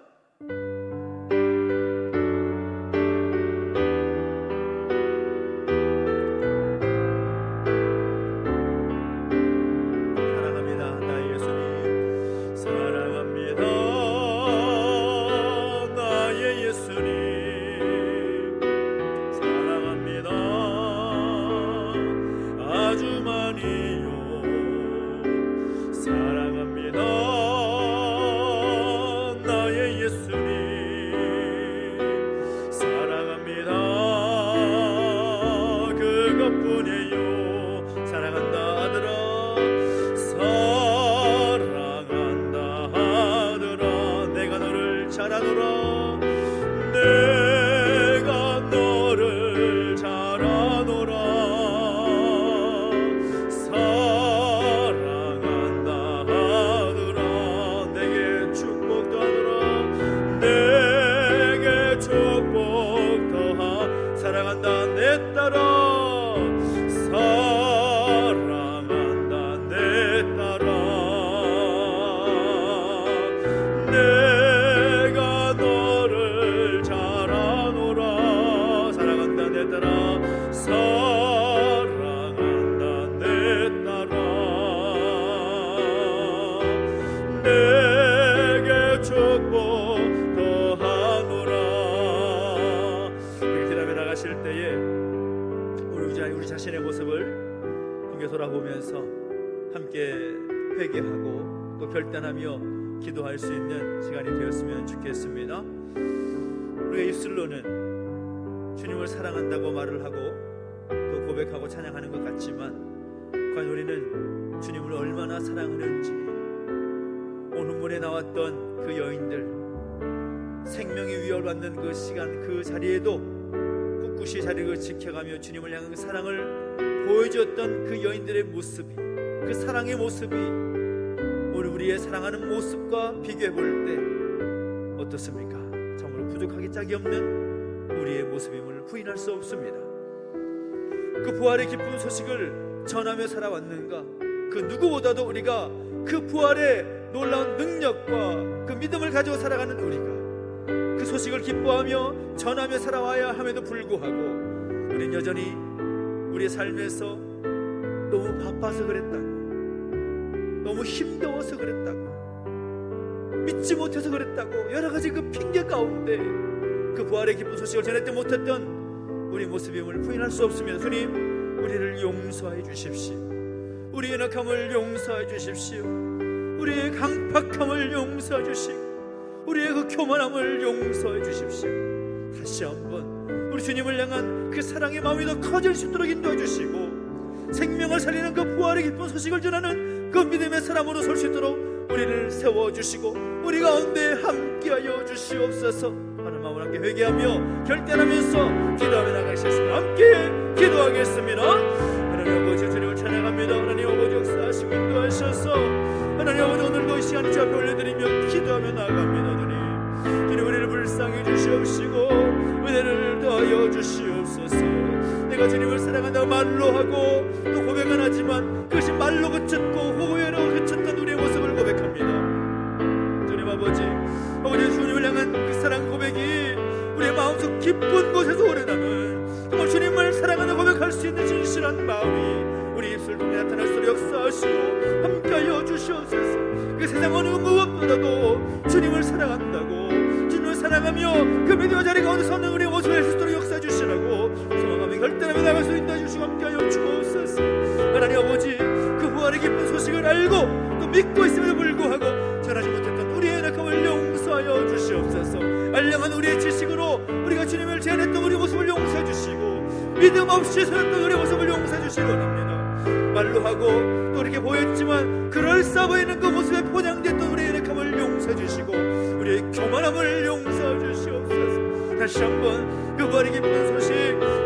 돌아보면서 함께 회개하고 또 결단하며 기도할 수 있는 시간이 되었으면 좋겠습니다. 우리가 입술로는 주님을 사랑한다고 말을 하고 또 고백하고 찬양하는 것 같지만 과연 우리는 주님을 얼마나 사랑하는지 오늘 본문에 나왔던 그 여인들 생명이 위협을 받는 그 시간 그 자리에도 꿋꿋이 자리를 지켜가며 주님을 향한 사랑을 보여줬던 그 여인들의 모습이 그 사랑의 모습이 오늘 우리의 사랑하는 모습과 비교해 볼 때 어떻습니까? 정말 부족하기 짝이 없는 우리의 모습임을 부인할 수 없습니다. 그 부활의 기쁜 소식을 전하며 살아왔는가? 그 누구보다도 우리가 그 부활의 놀라운 능력과 그 믿음을 가지고 살아가는 우리가 그 소식을 기뻐하며 전하며 살아와야 함에도 불구하고 우리는 여전히 우리의 삶에서 너무 바빠서 그랬다고, 너무 힘겨워서 그랬다고, 믿지 못해서 그랬다고 여러 가지 그 핑계 가운데 그 부활의 기쁜 소식을 전했지 못했던 우리 모습임을 부인할 수 없습니다. 주님, 우리를 용서해 주십시오. 우리의 낙함을 용서해 주십시오. 우리의 강팍함을 용서해 주시고 우리의 그 교만함을 용서해 주십시오. 다시 한번 우리 주님을 향한 그 사랑의 마음이 더 커질 수 있도록 인도해 주시고 생명을 살리는 그 부활의 기쁜 소식을 전하는 그 믿음의 사람으로 설 수 있도록 우리를 세워주시고 우리 가운데 함께하여 주시옵소서. 하나님 마음을 함께 회개하며 결단하면서 기도하며 나가시겠습니다. 함께 기도하겠습니다. 하나님 아버지 주님을 찬양합니다. 하나님 아버지 역사하시고 인도하셔서 하나님 아버지 오늘도 이 시간 주 앞에 올려드리며 기도하며 나아갑니다. 주님 우리를 불쌍히 주시옵시고 은혜를 더하여 주시옵소서. 내가 주님을 사랑한다고 말로 하고 또 고백은 하지만 그것이 말로 그쳤고 후회로 그쳤던 우리의 모습을 고백합니다. 주님 아버지 주님을 향한 그 사랑 고백 깊은 곳에서 오래남은 정말 주님을 사랑하는 고백할 수 있는 진실한 마음이 우리 입술 통해 나타날 수 있도록 역사하시고 함께하여 주시옵소서. 그 세상 어느 무엇보다도 주님을 사랑한다고, 주님을 사랑하며 그 믿음의 자리 가운데 서는 우리의 모습을 할 수 있도록 역사해 주시라고 소망하며 결단하며 나갈 수 있다 주시고 함께하여 주옵소서. 하나님 아버지, 그 부활의 기쁜 소식을 알고 또 믿고 있음에도 불구하고 전하지 못했던 우리의 연약함을 용서하여 주시옵소서. 알량한 우리의 지식으로 우리가 주님을 제안했던 우리 모습을 용서해 주시고 믿음 없이 서였던 우리의 모습을 용서해 주시기 원합니다. 말로 하고 또 이렇게 보였지만 그럴싸 보이는 그 모습에 포장됐던 우리의 연약함을 용서해 주시고 우리의 교만함을 용서해 주시옵소서. 다시 한번 그 부활의 기쁜 소식,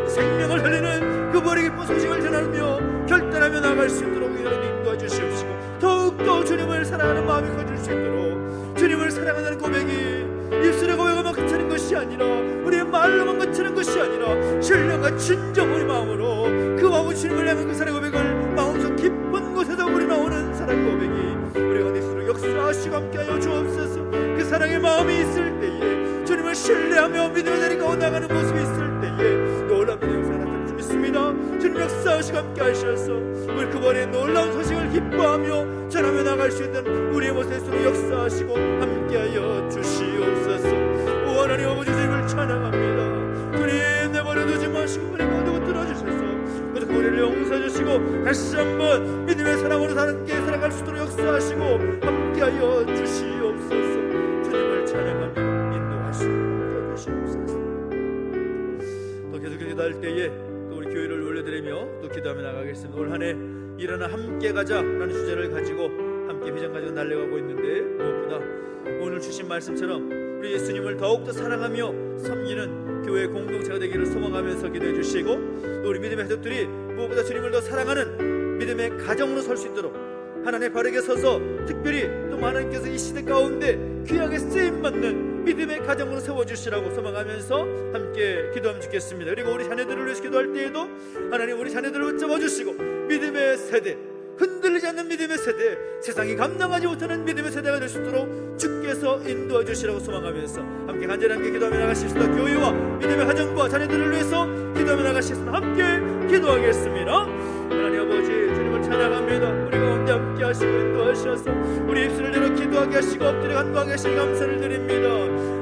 생명을 살리는 그 부활의 기쁜 소식을 전하며 결단하며 나아갈 수 있도록 인도해 주시옵시고 더욱더 주님을 사랑하는 마음이 커질 수 있도록 주님을 사랑하는 고백이 입술의 고백으로만 그치는 것이 아니라 우리의 말로만 그치는 것이 아니라 신령과 진정 우리 마음으로 그 마음으로 주님을 향한 그 사랑의 고백을 마음속 깊은 곳에서 우리 나오는 사랑의 고백이 우리가 내 스스로 역사하시고 함께하여 주옵소서. 그 사랑의 마음이 있을 때에 주님을 신뢰하며 믿음의 자리 가운데 나가는 모습이 있을 때에 놀라운 믿음의 역사가 나타날 줄 믿습니다. 주님 역사하시고 함께하셔서 우리 그 번의 놀라운 소식을 기뻐하며 전하며 나갈 수 있는 우리의 모습의 스스로 역사하시고 함께하여 주시옵소서. 오 하나님 아버지, 주님을 찬양합니다. 주님 내버려두지 마시고 우리 가운데 붙들어주셔서 모든 우리를 용서해 주시고 다시 한번 믿음의 사랑으로 함께 살아갈 수 있도록 역사하시고 함께하여 주시옵소서. 주님을 찬양하며 인도하시고 주시옵소서. 또 계속 기도할 때에 또 우리 교회를 올려드리며 또 기도하며 나가겠습니다. 올 한 해 일어나 함께 가자라는 주제를 가지고 함께 비전 가지고 달려가고 있는데 무엇보다 오늘 주신 말씀처럼 우리 예수님을 더욱더 사랑하며 섬기는 교회 공동체가 되기를 소망하면서 기도해 주시고 또 우리 믿음의 가족들이 무엇보다 주님을 더 사랑하는 믿음의 가정으로 설 수 있도록 하나님 바르게 서서 특별히 또 하나님께서 이 시대 가운데 귀하게 쓰임받는 믿음의 가정으로 세워주시라고 소망하면서 함께 기도하면 좋겠습니다. 그리고 우리 자녀들을 위해서 기도할 때에도 하나님 우리 자녀들을 붙잡아 주시고 믿음의 세대, 흔들리지 않는 믿음의 세대, 세상이 감당하지 못하는 믿음의 세대가 될 수 있도록 주께서 인도해 주시라고 소망하면서 함께 간절히 함께 기도하며 나가시겠습니다. 교회와 믿음의 가정과 자녀들을 위해서 기도하며 나가시겠습니다. 함께 기도하겠습니다. 하나님 아버지, 주님을 찬양합니다. 우리 가운데 함께 하시고 인도하셔서 우리 입술을 열어 기도하게 하시고 엎드려 간구하게 하시니 감사를 드립니다.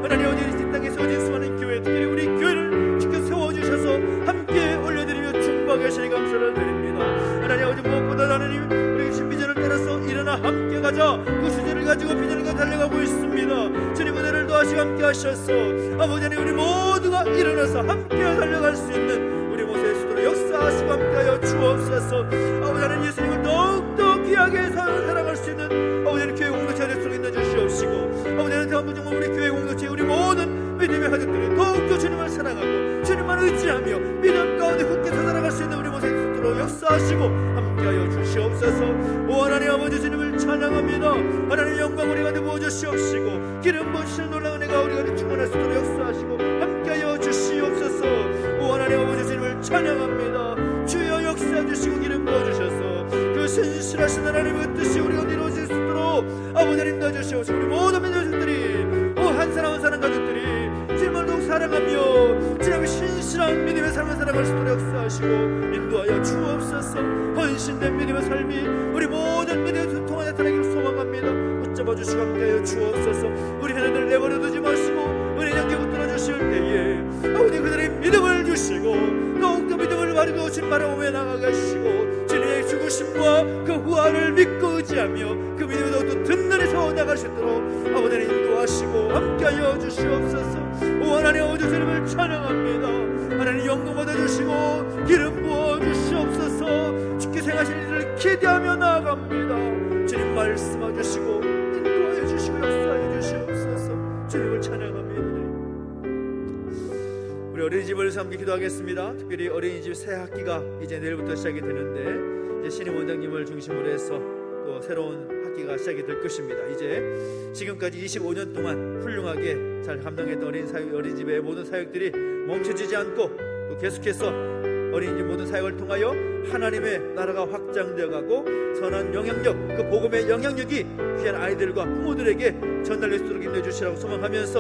하나님 아버지, 이 땅에 세워진 수많은 교회, 특별히 우리 교회를 지켜 세워주셔서 함께 올려드리며 중보하게 하시니 감사를 드립니다. 하나님 아버지, 무엇보다 하나님 우리 신 비전을 따라서 일어나 함께 가자 그 주제를 가지고 비전을 가지고 달려가고 있습니다. 주님 은혜를 더하시고 함께 하셔서 아버지 하나님 우리 모두가 일어나서 함께 달려갈 수 있는 우리 모세의 수도로 역사하시고 함께하여 주옵소서. 아버지 하나님 예수님을 더욱더 귀하게 사랑할 수 있는 아버지 하나님 교회 공동체 안에 들어있는 주시옵시고 아버지 하나님 대한민국 정말 우리 교회 공동체 우리 모든 믿음의 가족들이 더욱더 주님을 사랑하고 주님만 의지하며 믿음 가운데 굳게 살아갈 수 있는 우리 모세의 수도로 역사하시고 함께하여 주시옵소서. 오 하나님 아버지, 주님을 찬양합니다. 하나님 영광 우리 가운데 부어주시옵시고 기름 부으시는 놀라운 은혜가 우리 가운데 충만할 수 있도록 역사하시고 함께하여 주시옵소서. 오 하나님 아버지, 주님을 찬양합니다. 주여 역사해 주시고 기름 부어주셔서 그 신실하신 하나님의 뜻이 우리 가운데 이루어질 수 있도록 아버지 하나님 도와주시옵시고 우리 모든 믿음들이 한 사람 한 사람 가족들이 주님을 더욱 사랑하며 주님의 신실한 믿음의 삶을 살아갈 수 있도록 역사하시고 인도하여 주옵소서. 헌신된 믿음의 삶이 우리 모든 믿음의 통하여 나타나기를 소망합니다. 붙잡아 주시고 함께하여 주옵소서. 우리 하나님을 내버려두지 마시고 우리 영계 붙들어 주실 때에 아버지 그들의 믿음을 주시고 더욱더 믿음을 바르고 주님 바라보며 나아가 하시고 주님의 죽으심과 그 후활을 믿고 의지하며 그 믿음을 더욱더 든든히 세워나갈 수 있도록 아버지 하나님 인도하시고 함께하여 주시옵소서. 오 하나님 아버지, 주님을 찬양합니다. 하나님 영광 받아주시고 기름 부어주시옵소서. 주께 생하실 일을 기대하며 나아갑니다. 주님 말씀해 주시고 인도하여 주시고 역사해 주시옵소서. 주님을 찬양합니다. 우리 어린이집을 함께 기도하겠습니다. 특별히 어린이집 새 학기가 이제 내일부터 시작이 되는데 이제 신임 원장님을 중심으로 해서 또 새로운 학기가 시작이 될 것입니다. 이제 지금까지 25년 동안 훌륭하게 잘 감당했던 어린이집의 모든 사역들이 멈춰지지 않고 또 계속해서 어린이집 모든 사역을 통하여 하나님의 나라가 확장되어 가고 선한 영향력, 그 복음의 영향력이 귀한 아이들과 부모들에게 전달될 수 있도록 인도해 주시라고 소망하면서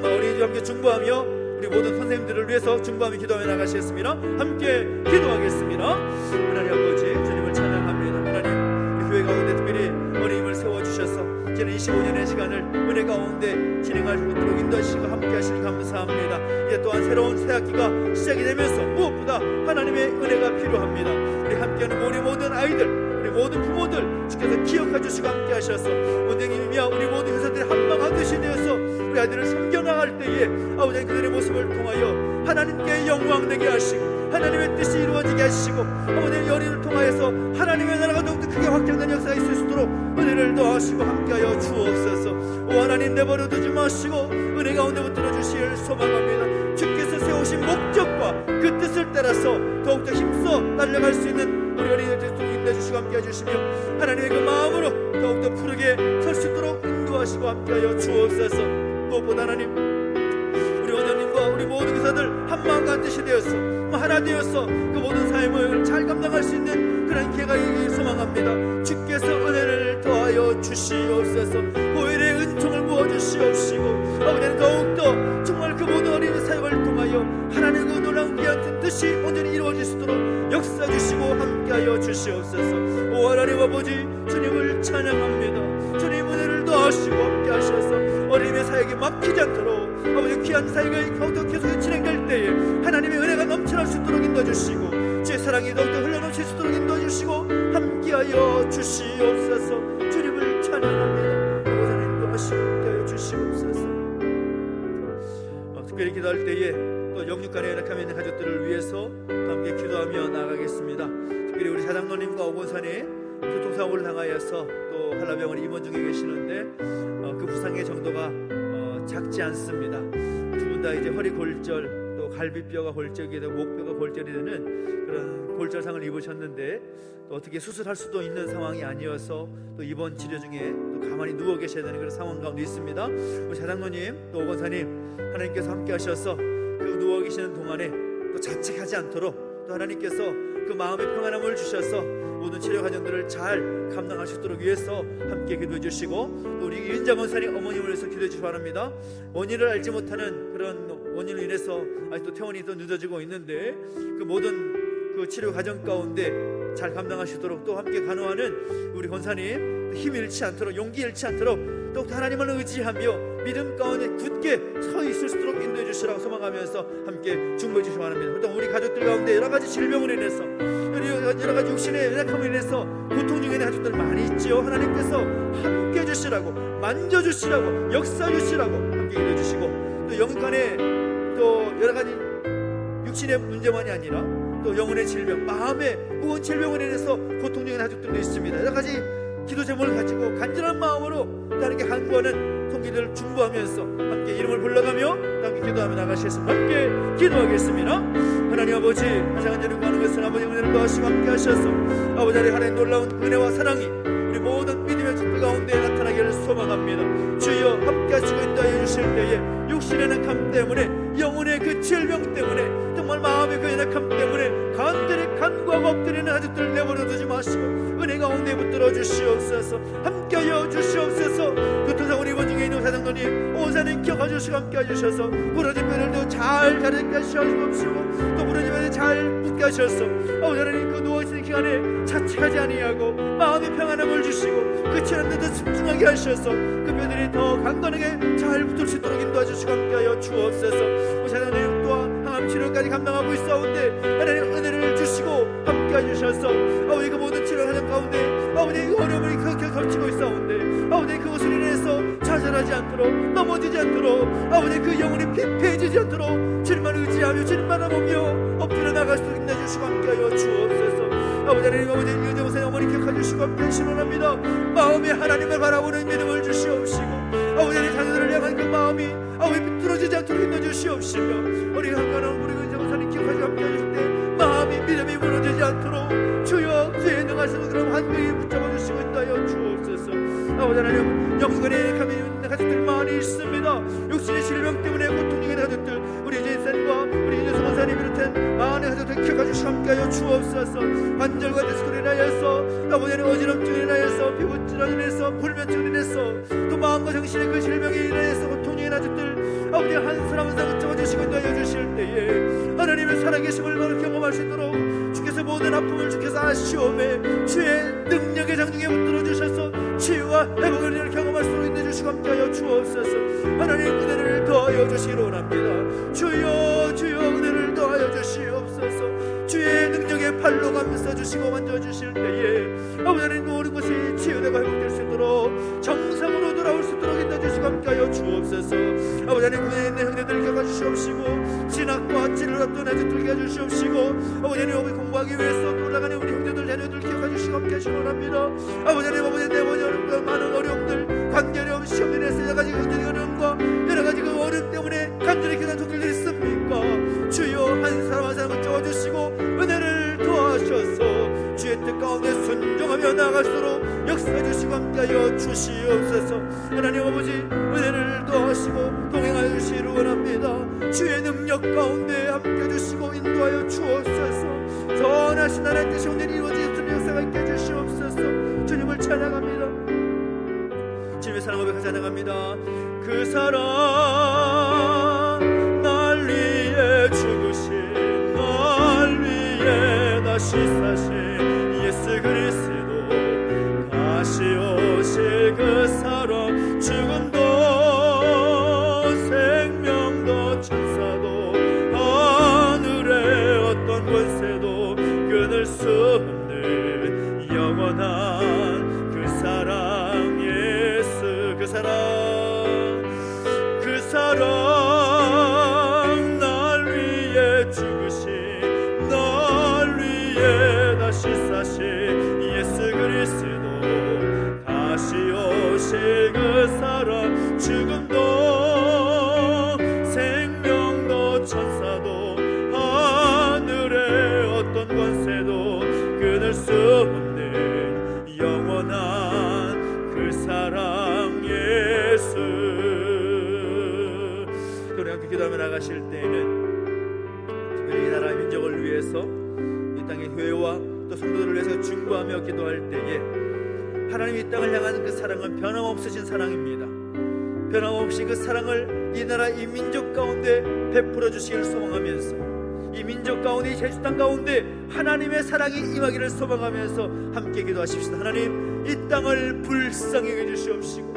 어린이집 함께 중보하며 우리 우리 모든 선생님들을 위해서 중보하며 기도하며 나가시겠습니다. 함께 기도하겠습니다. 하나님 아버지, 주님을 찬양합니다. 하나님, 우리 교회 가운데 특별히 어린이를 세워주셔서 지난 25년의 시간을 은혜 가운데 진행할 수 있도록 인도하시고 함께 하시니 감사합니다. 이제 또한 새로운 새 학기가 시작이 되면서 무엇보다 하나님의 은혜가 필요합니다. 우리 함께하는 우리 모든 아이들, 우리 모든 부모들 주께서 기억해 주시고 함께 하셔서 원장님이야 우리 모든 회사들이 한방하듯이 되어서 우리 아이들을 섬겨나갈 때에 아버지 그들의 모습을 통하여 하나님께 영광 되게 하시고 하나님의 뜻이 이루어지게 하시고 아버지의 연인을 통하여서 하나님의 나라가 더욱더 크게 확장된 역사가 있을 수 있도록 은혜를 더하시고 함께하여 주옵소서. 오 하나님, 내버려 두지 마시고 은혜 가운데 붙들어 주실 소망합니다. 주께서 세우신 목적과 그 뜻을 따라서 더욱더 힘써 달려갈 수 있는 우리 어린이들 되도록 인도해주시고 함께 해주시며 하나님의 그 마음으로 더욱더 푸르게 설 수 있도록 인도하시고 함께하여 주옵소서. 무엇보다 하나님, 우리 원장님과 우리 모든 교사들 한마음과 한뜻이 되어서 하나 되어서 그 모든 사역을 잘 감당할 수 있는 그런 기회가 있기를 소망합니다. 주께서 은혜를 더하여 주시옵소서. 보혈의 은총을 부어주시옵시고 아버지는 더욱더 정말 그 모든 어린이 사역을 통하여 하나님의 그 놀라운 귀한 뜻이 온전히 이루어질 수 있도록 역사 주시고 함께하여 주시옵소서. 오 하나님 아버지, 주님을 찬양합니다. 주님 은혜를 더하시고 함께하셔서 어린이의 사역이 막히지 않도록 아버지 귀한 사역이 더욱더 계속 진행될 때에 하나님의 은혜가 넘쳐날 수 있도록 인도해주시고 주의 사랑이 더욱더 흘러넘칠 수 있도록 인도해주시고 함께하여 주시옵소서. 주님을 찬양합니다. 아버지 인도하시고 함께하여 주시옵소서. 특별히 기도할 때에 또 영육간에 연약함에 있는 가족들을 위해서 함께 기도하며 나가겠습니다. 특별히 우리 사장로님과 오건산이 교통사고를 당하여서 또 한라병원 입원 중에 계시는데 그 부상의 정도가 작지 않습니다. 두 분 다 이제 허리 골절 또 갈비뼈가 골절이 되고 목뼈가 골절이 되는 그런 골절상을 입으셨는데 또 어떻게 수술할 수도 있는 상황이 아니어서 또 입원 치료 중에 또 가만히 누워 계셔야 되는 그런 상황 가운데 있습니다. 우리 사장로님 또 오건사님, 하나님께서 함께 하셔서 그 누워 계시는 동안에 또 자책하지 않도록 또 하나님께서 그 마음의 평안함을 주셔서 모든 치료 과정들을 잘 감당할 수 있도록 위해서 함께 기도해 주시고 또 우리 윤자 권사님 어머님을 위해서 기도해 주시기 바랍니다. 원인을 알지 못하는 그런 원인으로 인해서 아직도 퇴원이 더 늦어지고 있는데 그 모든 그 치료 과정 가운데 잘 감당하시도록 또 함께 간호하는 우리 권사님 힘 잃지 않도록 용기 잃지 않도록 또 하나님을 의지하며 믿음 가운데 굳게 서 있을 수 있도록 인도해 주시라고 소망하면서 함께 중보해 주시기 바랍니다. 또 우리 가족들 가운데 여러 가지 질병으로 인해서 여러 가지 육신의 연약함으로 인해서 고통 중에 있는 가족들 많이 있지요. 하나님께서 함께 해주시라고 만져주시라고 역사주시라고 함께 인도해 주시고 또 영간에 또 여러 가지 육신의 문제만이 아니라 또 영혼의 질병, 마음의 무거운 질병으로 인해서 고통 중에 있는 가족들도 있습니다. 여러 가지 기도 제목을 가지고 간절한 마음으로 하나님께 간구하는 손길을 중보하면서 함께 이름을 불러가며 함께 기도하며 나가시겠습니다. 함께 기도하겠습니다. 하나님 아버지, 하장한 여름 가는 것은 아버지 은혜를 더하시고 함께 하셔서 아버지 하나님의 놀라운 은혜와 사랑이 우리 모든 믿음의 특별 가운데 나타나기를 소망합니다. 주여 함께 하시고 인도하여 주실 때에 육신의 연약함 때문에 영혼의 그 질병 때문에 정말 마음의 그 연약함 때문에 간절히 간구하고 엎드리는 아직들 내버려 두지 마시고 은혜 가운데 붙들어 주시옵소서. 함께하여 주시옵소서. 교통사고를 입원 중에 있는 사장로님 오사님 기억해 주시고 함께해 주셔서 부러진 뼈들도 잘 가르게 하시옵시고 또 부러진 뼈를 잘 붙게 하셔서 하나님 그 누워있는 기간에 자책하지 아니하고 마음의 평안함을 주시고 그 치료는 더 집중하게 하셔서 그 뼈들이 더 강건하게 잘 붙을 수 있도록 인도해 주시고 함께하여 주옵소서. 사장로님 또한 항암 치료까지 감당하고 있사온데 하나님 은혜를 주시고 함께해 주셔서 아버지 그 모든 치료 과정 가운데 아버지 그 어려움을 그렇게 걸치고 있사온데 아버지 그것을 인해서 좌절하지 않도록 넘어지지 않도록 아버지 그 영혼이 피폐해지지 않도록 주님만 의지하며 주님만 보며 엎드려 나갈 수 있도록 인도해주시고 함께하여 주옵소서. 아버지 하나님 아버지 윤정선 어머니 기억해 주시고 함께 신원합니다. 마음에 하나님을 바라보는 믿음을 주시옵시고 아버지 하나님 자녀들을 향한 그 마음이 아버지 뚫어지지 않도록 인도해주시옵시며 우리 한가는 우리 윤정선이 기억하지 함께 해주실 때 마음이 믿음이 무너지지 않도록 주여 주의 능하신 그런 한글이 붙잡아 주시고 인도하여 주옵소서. 아버지 하나님 영국에 감이 있는 가족들 많이 있습니다. 육신의 질병 때문에 고통 중에 있는 가족들 우리 이재선과 우리 이재선 원사님 비롯한 많은 가족들 기억해 주시고 함께하여 주옵소서. 관절과 디스크로 인하여서 아버지 하나님 어지럼증으로 인하여서 피부질환으로 인해서 불면증으로 인해서 또 마음과 정신의 그 질병에 인하여서 고통 중에 있는 가족들 아버지 한 사람 한 사람 붙잡아주시고 인도하여 주실 때에 하나님의 살아계심을 바로 경험할 수 있도록 주께서 모든 아픔을 주께서 아시오매 주의 능력의 장중에 붙들어 주셔서 치유와 회복을 경험할 수 있는 주시고 함께하여 주옵소서. 하나님 은혜를 더하여 주시기를 원합니다. 주여 주여 은혜를 더하여 주시옵소서. 주의 능력의 팔로 감싸주시고 만져주실 때에 아버지 하나님 모든 것이 치유되고 회복될 수 있도록 정상으로 돌아올 수 있도록 인도해주시고 함께하여 주옵소서. 아버지 하나님 은혜 있는 형제들 켜가주시옵시고 진학과 찔을 어떤 아주 들게 해주시옵시고 아버지 하나님 우리 공부하기 위해서 올라가는 우리 형제들 자녀들 켜가주시고 함께하시기 원합니다. 아버지 하나님 아버지 내모니 많은 어려움들 관계어려움 시험에 대해서 여러가지 형제의 어려움과 여러가지 그 어려움 때문에 간절히 기도하는 종들이 있습니까? 주여 한 사람 한 사람 붙잡아주시고 은혜를 도와셔서 주의 뜻 가운데 순종하며 나아갈수록 역사해 주시고 함께하여 주시옵소서. 하나님 아버지 은혜를 도와시고 동행하여 주시기를 원합니다. 주의 능력 가운데 함께해 주시고 인도하여 주옵소서. 선하신 하나님 뜻이 오늘 이루어지는 역사가 있게 해주시옵소서. 주님을 찬양합니다. 주님의 사랑 고백하며 찬양합니다. 그 사랑 날 위해 죽으신 날 위해 다시 사신 예수 그리스도 다시 오실 그 사랑 죽음도 생명도 천사도 하늘의 어떤 권세도 끊을 수 없는 영원한 그 사랑 예수 그 사랑 날 위해 죽으신 날 위해 다시 사신 예수 그리스도 다시 오실 그 사랑 죽음도 생명도 천사도 하늘의 어떤 권세도 끊을 수 없는 영원한 그 사랑 예수. 우리 함께 기도하며 나가실 때에는 특별히 이 나라 민족을 위해서 이 땅의 교회와 또 성도들을 위해서 중보하며 기도할 때에 하나님 이 땅을 향한 그 사랑은 변함없으신 사랑입니다. 변함없이 그 사랑을 이 나라 이 민족 가운데 베풀어 주시기를 소망하면서 이 민족 가운데 이 제주 땅 가운데 하나님의 사랑이 임하기를 소망하면서 함께 기도하십시다. 하나님 이 땅을 불쌍히 해주시옵시고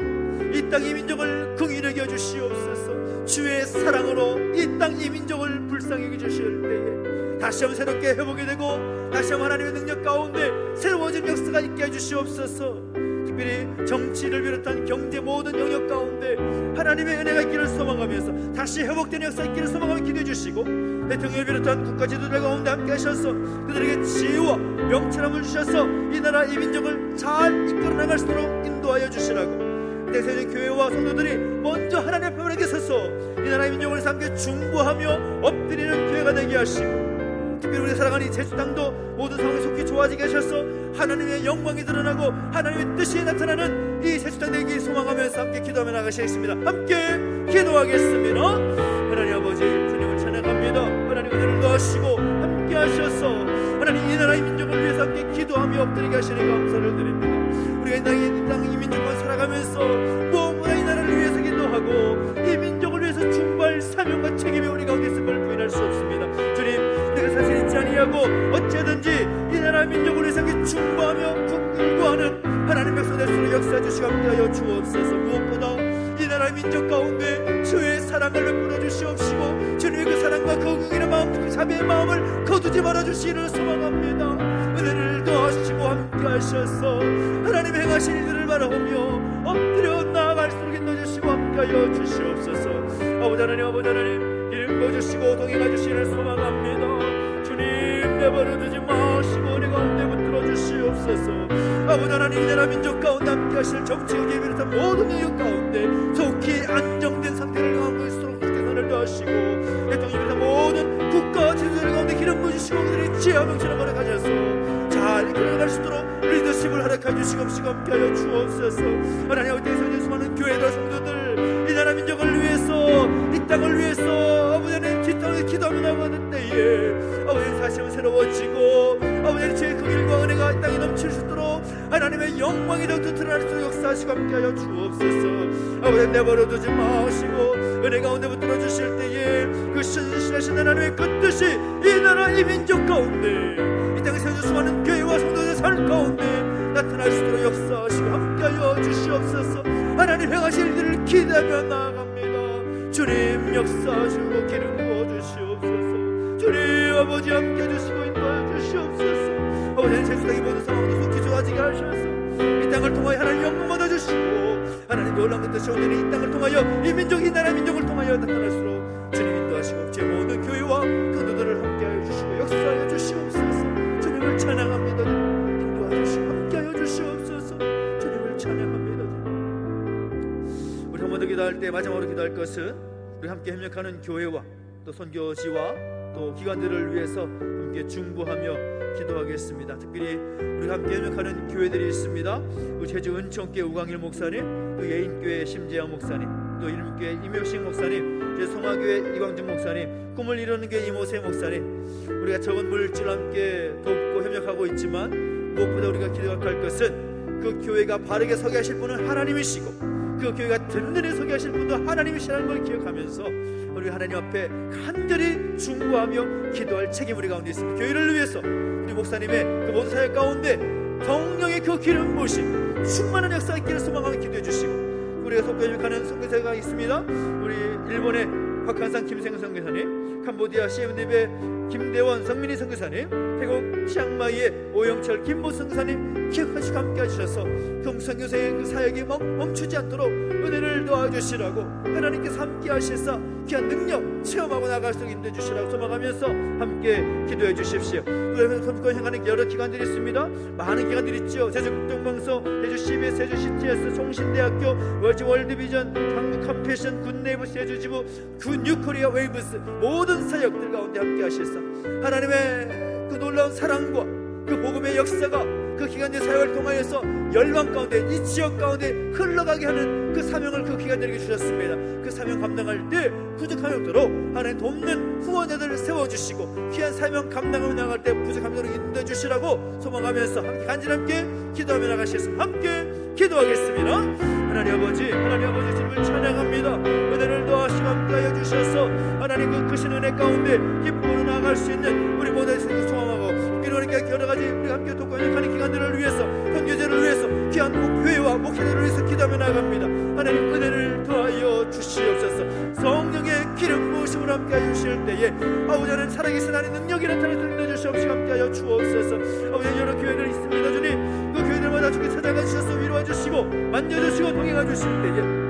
이 땅 이 민족을 긍휼히 여주시옵소서. 주의 사랑으로 이 땅 이 민족을 불쌍히 해주실 때에 다시 한번 새롭게 회복이 되고 다시 한번 하나님의 능력 가운데 새로워진 역사가 있게 해주시옵소서. 특별히 정치를 비롯한 경제 모든 영역 가운데 하나님의 은혜가 있기를 소망하면서 다시 회복된 역사 있기를 소망하며 기도해 주시고 대통령을 비롯한 국가 지도자 가운데 함께 하셔서 그들에게 지혜와 명철함을 주셔서 이 나라 이 민족을 잘 이끌어 나갈 수 있도록 인도하여 주시라고 대세적 교회와 성도들이 먼저 하나님의 편에 서서 이 나라 이 민족을 함께 중보하며 엎드리는 교회가 되게 하시고 특별히 우리 사랑하는 제주 땅도 모든 상황이 속히 좋아지게 하셔서 하나님의 영광이 드러나고 하나님의 뜻이 나타나는 이 제주 땅 되기 소망하면서 함께 기도하며 나가시겠습니다. 함께 기도하겠습니다. 하나님 아버지 주님을 찬양합니다. 하나님 은혜를 더하시고 함께 하셔서 하나님 이 나라 이 민족을 위해서 함께 기도하며 엎드리게 하시니 감사를 드립니다. 우리가 이 땅 이 민족만 살아가면서 무엇보다 이 나라를 위해서 기도하고 이 민족을 위해서 중보할 사명과 책임이 우리 가운데 있음을 부인할 수 없습니다. 주님 우리가 사실 있지 아니하고 어찌든지 이 나라 민족을 위해서 중보하며 국구하는 하나님 백성 될 수 있도록 역사해 주시고 함께하여 주옵소서. 무엇보다 이 나라 민족 가운데 주의 사랑을 베풀어 주시옵시고 주님의 그 사랑과 그 긍휼의 마음 그 자비의 마음을 거두지 말아 주시기를 소망합니다. 은혜를 더하시고 함께 하셔서 하나님 행하신 일들을 바라보며 엎드려 나아갈수록 인도해주시고 함께하여 주시옵소서. 아버지 하나님 이름 부어주시고 동행해 주시기를 소망합니다. 주님 내버려두지 마시고 은혜 가운데 붙들어 주시옵소서. 아버지 하나님 이 나라 민족 가운데 함께 하실 정치의회 비롯한 모든 영역 가운데 속히 안정된 상태를 강하고 있도록 국회선을 더하시고 대통령이 비롯한 모든 국가 지도자들 가운데 기름 부으시고 그들의 지혜와 명철을 허락하셔서 잘 이끌어갈 수 있도록 리더십을 허락해 주시고 함께하여 주옵소서. 하나님 아버지 대성전 수많은 교회들 성도들 이 나라 민족을 위해서 이 땅을 위해서 아버지 하나님 기도하며 나가는 때에 아버지 다시 한번 새로워지고 아버지 아버지 주의 그 길과 은혜가 이 땅에 넘칠 수 있도록 하나님의 영광이 더욱더 드러날 수 있도록 역사하시고 함께하여 주옵소서. 아버지 내버려두지 마시고 은혜 가운데 붙들어 주실 때에 그 신실하신 하나님의 그 뜻이 이 나라 이 민족 가운데 이 땅에 세워져 수많은 교회와 성도들의 삶 가운데 나타날 수 있도록 역사하시고 함께하여 주시옵소서. 하나님 행하실 일을 기대하며 나아갑니다. 주님 역사하시고 기름 부어주시옵소서. 주님 아버지 함께 해주시고 인도하여 주시옵소서. 아버지는 세상의 모든 상황도 속히 좋아지게 하셔서 이 땅을 통하여 하나님 영광 얻어주시고 하나님 놀라운 그 뜻이 오늘 이 땅을 통하여 이 민족 이 나라 민족을 통하여 나타날수록 주님 인도하시고 제 모든 교회와 성도들을 함께하여 주시고 역사하여 주시옵소서. 주님을 찬양합니다. 인도하여 주시고 함께하여 주시옵소서. 주님을 찬양합니다. 우리 한 번 더 기도할 때 마지막으로 기도할 것은 우리 함께 협력하는 교회와 또 선교지와 또 기관들을 위해서 함께 중보하며 기도하겠습니다. 특별히 우리가 함께 협력하는 교회들이 있습니다. 제주 은총교회 우광일 목사님, 또 예인교회 심재영 목사님, 또 일문교회 임효식 목사님, 제송화교회 이광준 목사님, 꿈을 이루는 교회 이모세 목사님, 우리가 적은 물질로 함께 돕고 협력하고 있지만 무엇보다 우리가 기도할 것은 그 교회가 바르게 서게 하실 분은 하나님이시고 그 교회가 든든히 서게 하실 분도 하나님이시라는 걸 기억하면서 우리 하나님 앞에 간절히 중보하며 기도할 책임 우리 가운데 있습니다. 교회를 위해서 우리 목사님의 그 모든 사역 가운데 성령의 그 기름 부으심 충만한 역사가 있기를 소망하며 기도해 주시고 우리가 속교육하는 선교사가 있습니다. 우리 일본의 박한상 김생 선교사님, 캄보디아 CMD의 김대원 성민희 선교사님, 태국 치앙마이의 오영철 김보 선교사님 기억하시고 함께 하셔서 선교사의 그 사역이 멈추지 않도록 은혜를 도와주시라고 하나님께서 함께 하셔서 귀한 능력 체험하고 나갈 수 있게 인도해 주시라고 소망하면서 함께 기도해 주십시오. 그러면서 선거 행하는 여러 기관들이 있습니다. 많은 기관들이 있죠. 제주국동방송, 제주 CBS, 제주 CTS, 송신대학교, 월드비전, 한국 컴패션, 굿네이버, 제주지부, 굿뉴코리아 웨이브스 모든 사역들 가운데 함께 하셔서 하나님의 그 놀라운 사랑과 그 복음의 역사가 그 기관의 사역을 통하여서 열방 가운데 이 지역 가운데 흘러가게 하는 그 사명을 그 기관들에게 주셨습니다. 그 사명 감당할 때 부족함이 없도록 하나님 돕는 후원자들을 세워주시고 귀한 사명 감당하며 나갈 때 부족함이 없도록 인도해 주시라고 소망하면서 함께 간절함께 기도하며 나가시겠습니다. 함께 기도하겠습니다. 하나님 아버지 주님을 찬양합니다. 은혜를 더하시고 함께하여 주셔서 하나님 그 크신 은혜 가운데 기쁨으로 나아갈 수 있는 우리 모두의 생각 소망하고 그러니까 여러 가지 우리 함께 돕고 협력하는 기관들을 위해서 선교제를 위해서 귀한 교회와 목회자를 위해서 기도하며 나갑니다. 하나님 은혜를 더하여 주시옵소서. 성령의 기름 부으심으로 함께하여 주실 때에 아버지 하나님 살아계신 하나님 능력이 나타나서 인도해 주시옵시고 함께하여 주옵소서. 아버지 여러 교회들이 있습니다. 주님 그 교회들마다 주께 찾아가 주셔서 위로해 주시고 만져주시고 동행해 주실 때에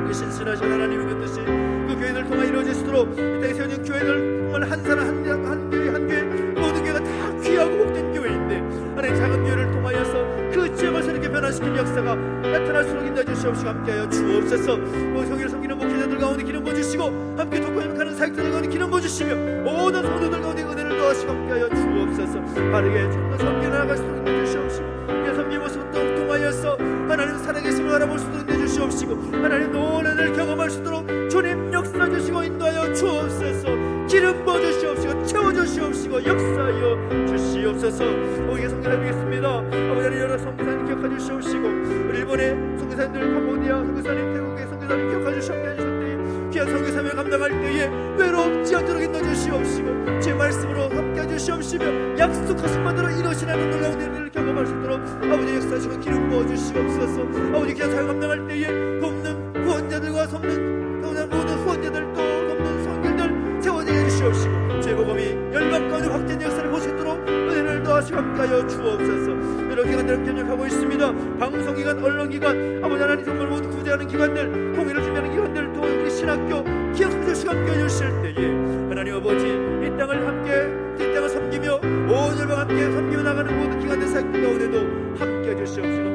그 신실하신 하나님의 그 뜻이 그 교회들 통해 이루어지도록 이 땅에 세워진 교회들 정말 한 사람 한 교회 모든 교회가 다 귀하고 복된 교회인데 하나님 작은 교회를 통하여서 그 지역을 새롭게 변화시키는 역사가 나타날수록 인도해 주시옵시고 함께하여 주옵소서. 성의를 섬기는 목회자들 가운데 기름 부어주시고 함께 돕고 협력하는 사역자들 가운데 기름 부어주시며 모든 성도들 가운데 은혜를 더하시고 함께하여 주옵소서. 바르게 좀 더 섬겨 나아갈 수 있도록 인도해 주시옵시고 그 섬기는 모습을 통하여서 하나님 살아계심을 알아볼 수 있도록 인도해 주시옵시고 하나님 노래를 경험할 수 있도록 주님 역사 주시고 인도하여 주옵소서. 기름 부어주시옵시고 채워주시옵시고 역사하여 주시옵소서. 우리의 성교사 되겠습니다. 아버지 여러 성교사님 기억해 주시옵시고 우리 일본의 성교사님들 캄보디아 성교사님 태국의 성교사님 기억해 주시옵시고 귀한 성교사명을 감당할 때에 외롭지 않도록 인도해 주시옵시고 제 말씀으로 함께 해주시옵시며 약속하신 바대로 이루시라는 놀라운 일을 경험할 수 있도록 아버지 역사하시고 기름 부어주시옵소서. 아버지 귀한 사역 감당할 때에 돕는 후원자들과 돕는 모든 후원자들 또 돕는 성길들 세워지게 해주시옵시고 제 복음이 열방 가운데 확된 역사를 볼 수 있도록 은혜를 더하시고 함께하여 주옵소서. 여러 기관들을 협력하고 있습니다. 방송기관, 언론기관, 아버지 하나님 정말 모두 구제하는 기관들, 통일을 준비하는 기관들, 또 우리 신학교 기억하시고 함께해 주실 때에 하나님 아버지 이 땅을 함께 이 땅을 섬기며 온 열방 함께 섬기며 나가는 모든 기관들 사역들 가운데도 함께해 주시옵시고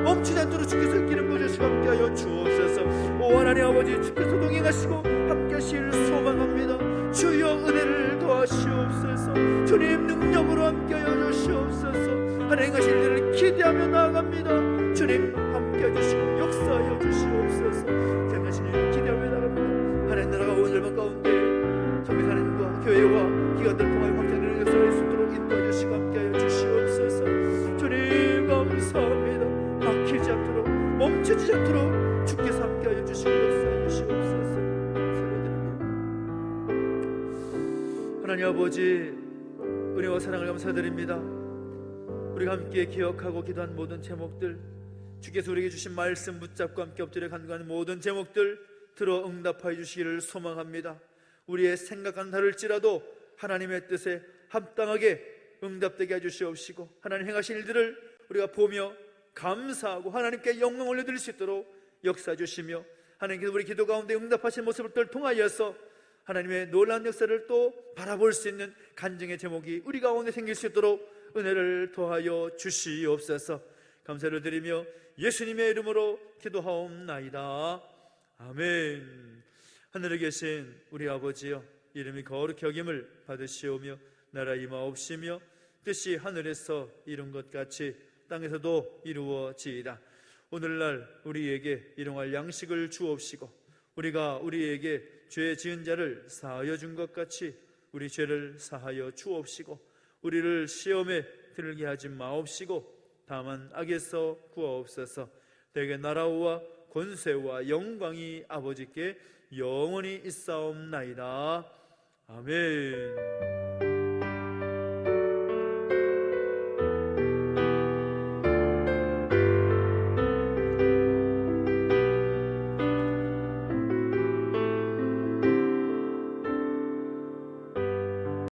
멈추지 않도록 주께서 기름 부어주시고 함께하여 주옵소서. 오 하나님 아버지 주께서 동행하시고 함께하실 소망합니다. 주여 은혜를 더하시옵소서. 주님 능력으로 함께하여 주시옵소서. 하나님 하실 일을 기대하며 나아갑니다. 주님 함께해 주시고 역사하여 주시옵소서. 하신 일을 기대하며 나아갑니다. 하나님 나라가 온 열방 가운데 성교사님과 교회와 기관들 통하여 확장되는 역사를 할 수 있도록 인도하여 주시고 함께하여 주시옵소서. 주님 감사합니다. 막히지 않도록 멈추지 않도록 주께서 함께하여 주시고 역사하여 주시옵소서. 감사드립니다. 하나님 아버지, 은혜와 사랑을 감사드립니다. 우리가 함께 기억하고 기도한 모든 제목들, 주께서 우리에게 주신 말씀 붙잡고 함께 엎드려 간구하는 모든 제목들 들어 응답하여 주시기를 소망합니다. 우리의 생각과는 다를지라도 하나님의 뜻에 합당하게 응답되게 해주시옵시고, 하나님 행하신 일들을 우리가 보며 감사하고 하나님께 영광 올려드릴 수 있도록 역사해 주시며, 하나님께서 우리 기도 가운데 응답하신 모습을 통하여서 하나님의 놀라운 역사를 또 바라볼 수 있는 간증의 제목이 우리 가운데 생길 수 있도록 은혜를 더하여 주시옵소서. 감사를 드리며 예수님의 이름으로 기도하옵나이다. 아멘. 하늘에 계신 우리 아버지여, 이름이 거룩히 여김을 받으시오며 나라 임하옵시며 뜻이 하늘에서 이룬 것 같이 땅에서도 이루어지이다. 오늘날 우리에게 일용할 양식을 주옵시고, 우리가 우리에게 죄 지은 자를 사하여 준 것 같이 우리 죄를 사하여 주옵시고, 우리를 시험에 들게 하지 마옵시고 다만 악에서 구하옵소서. 대개 나라와 권세와 영광이 아버지께 영원히 있사옵나이다. 아멘.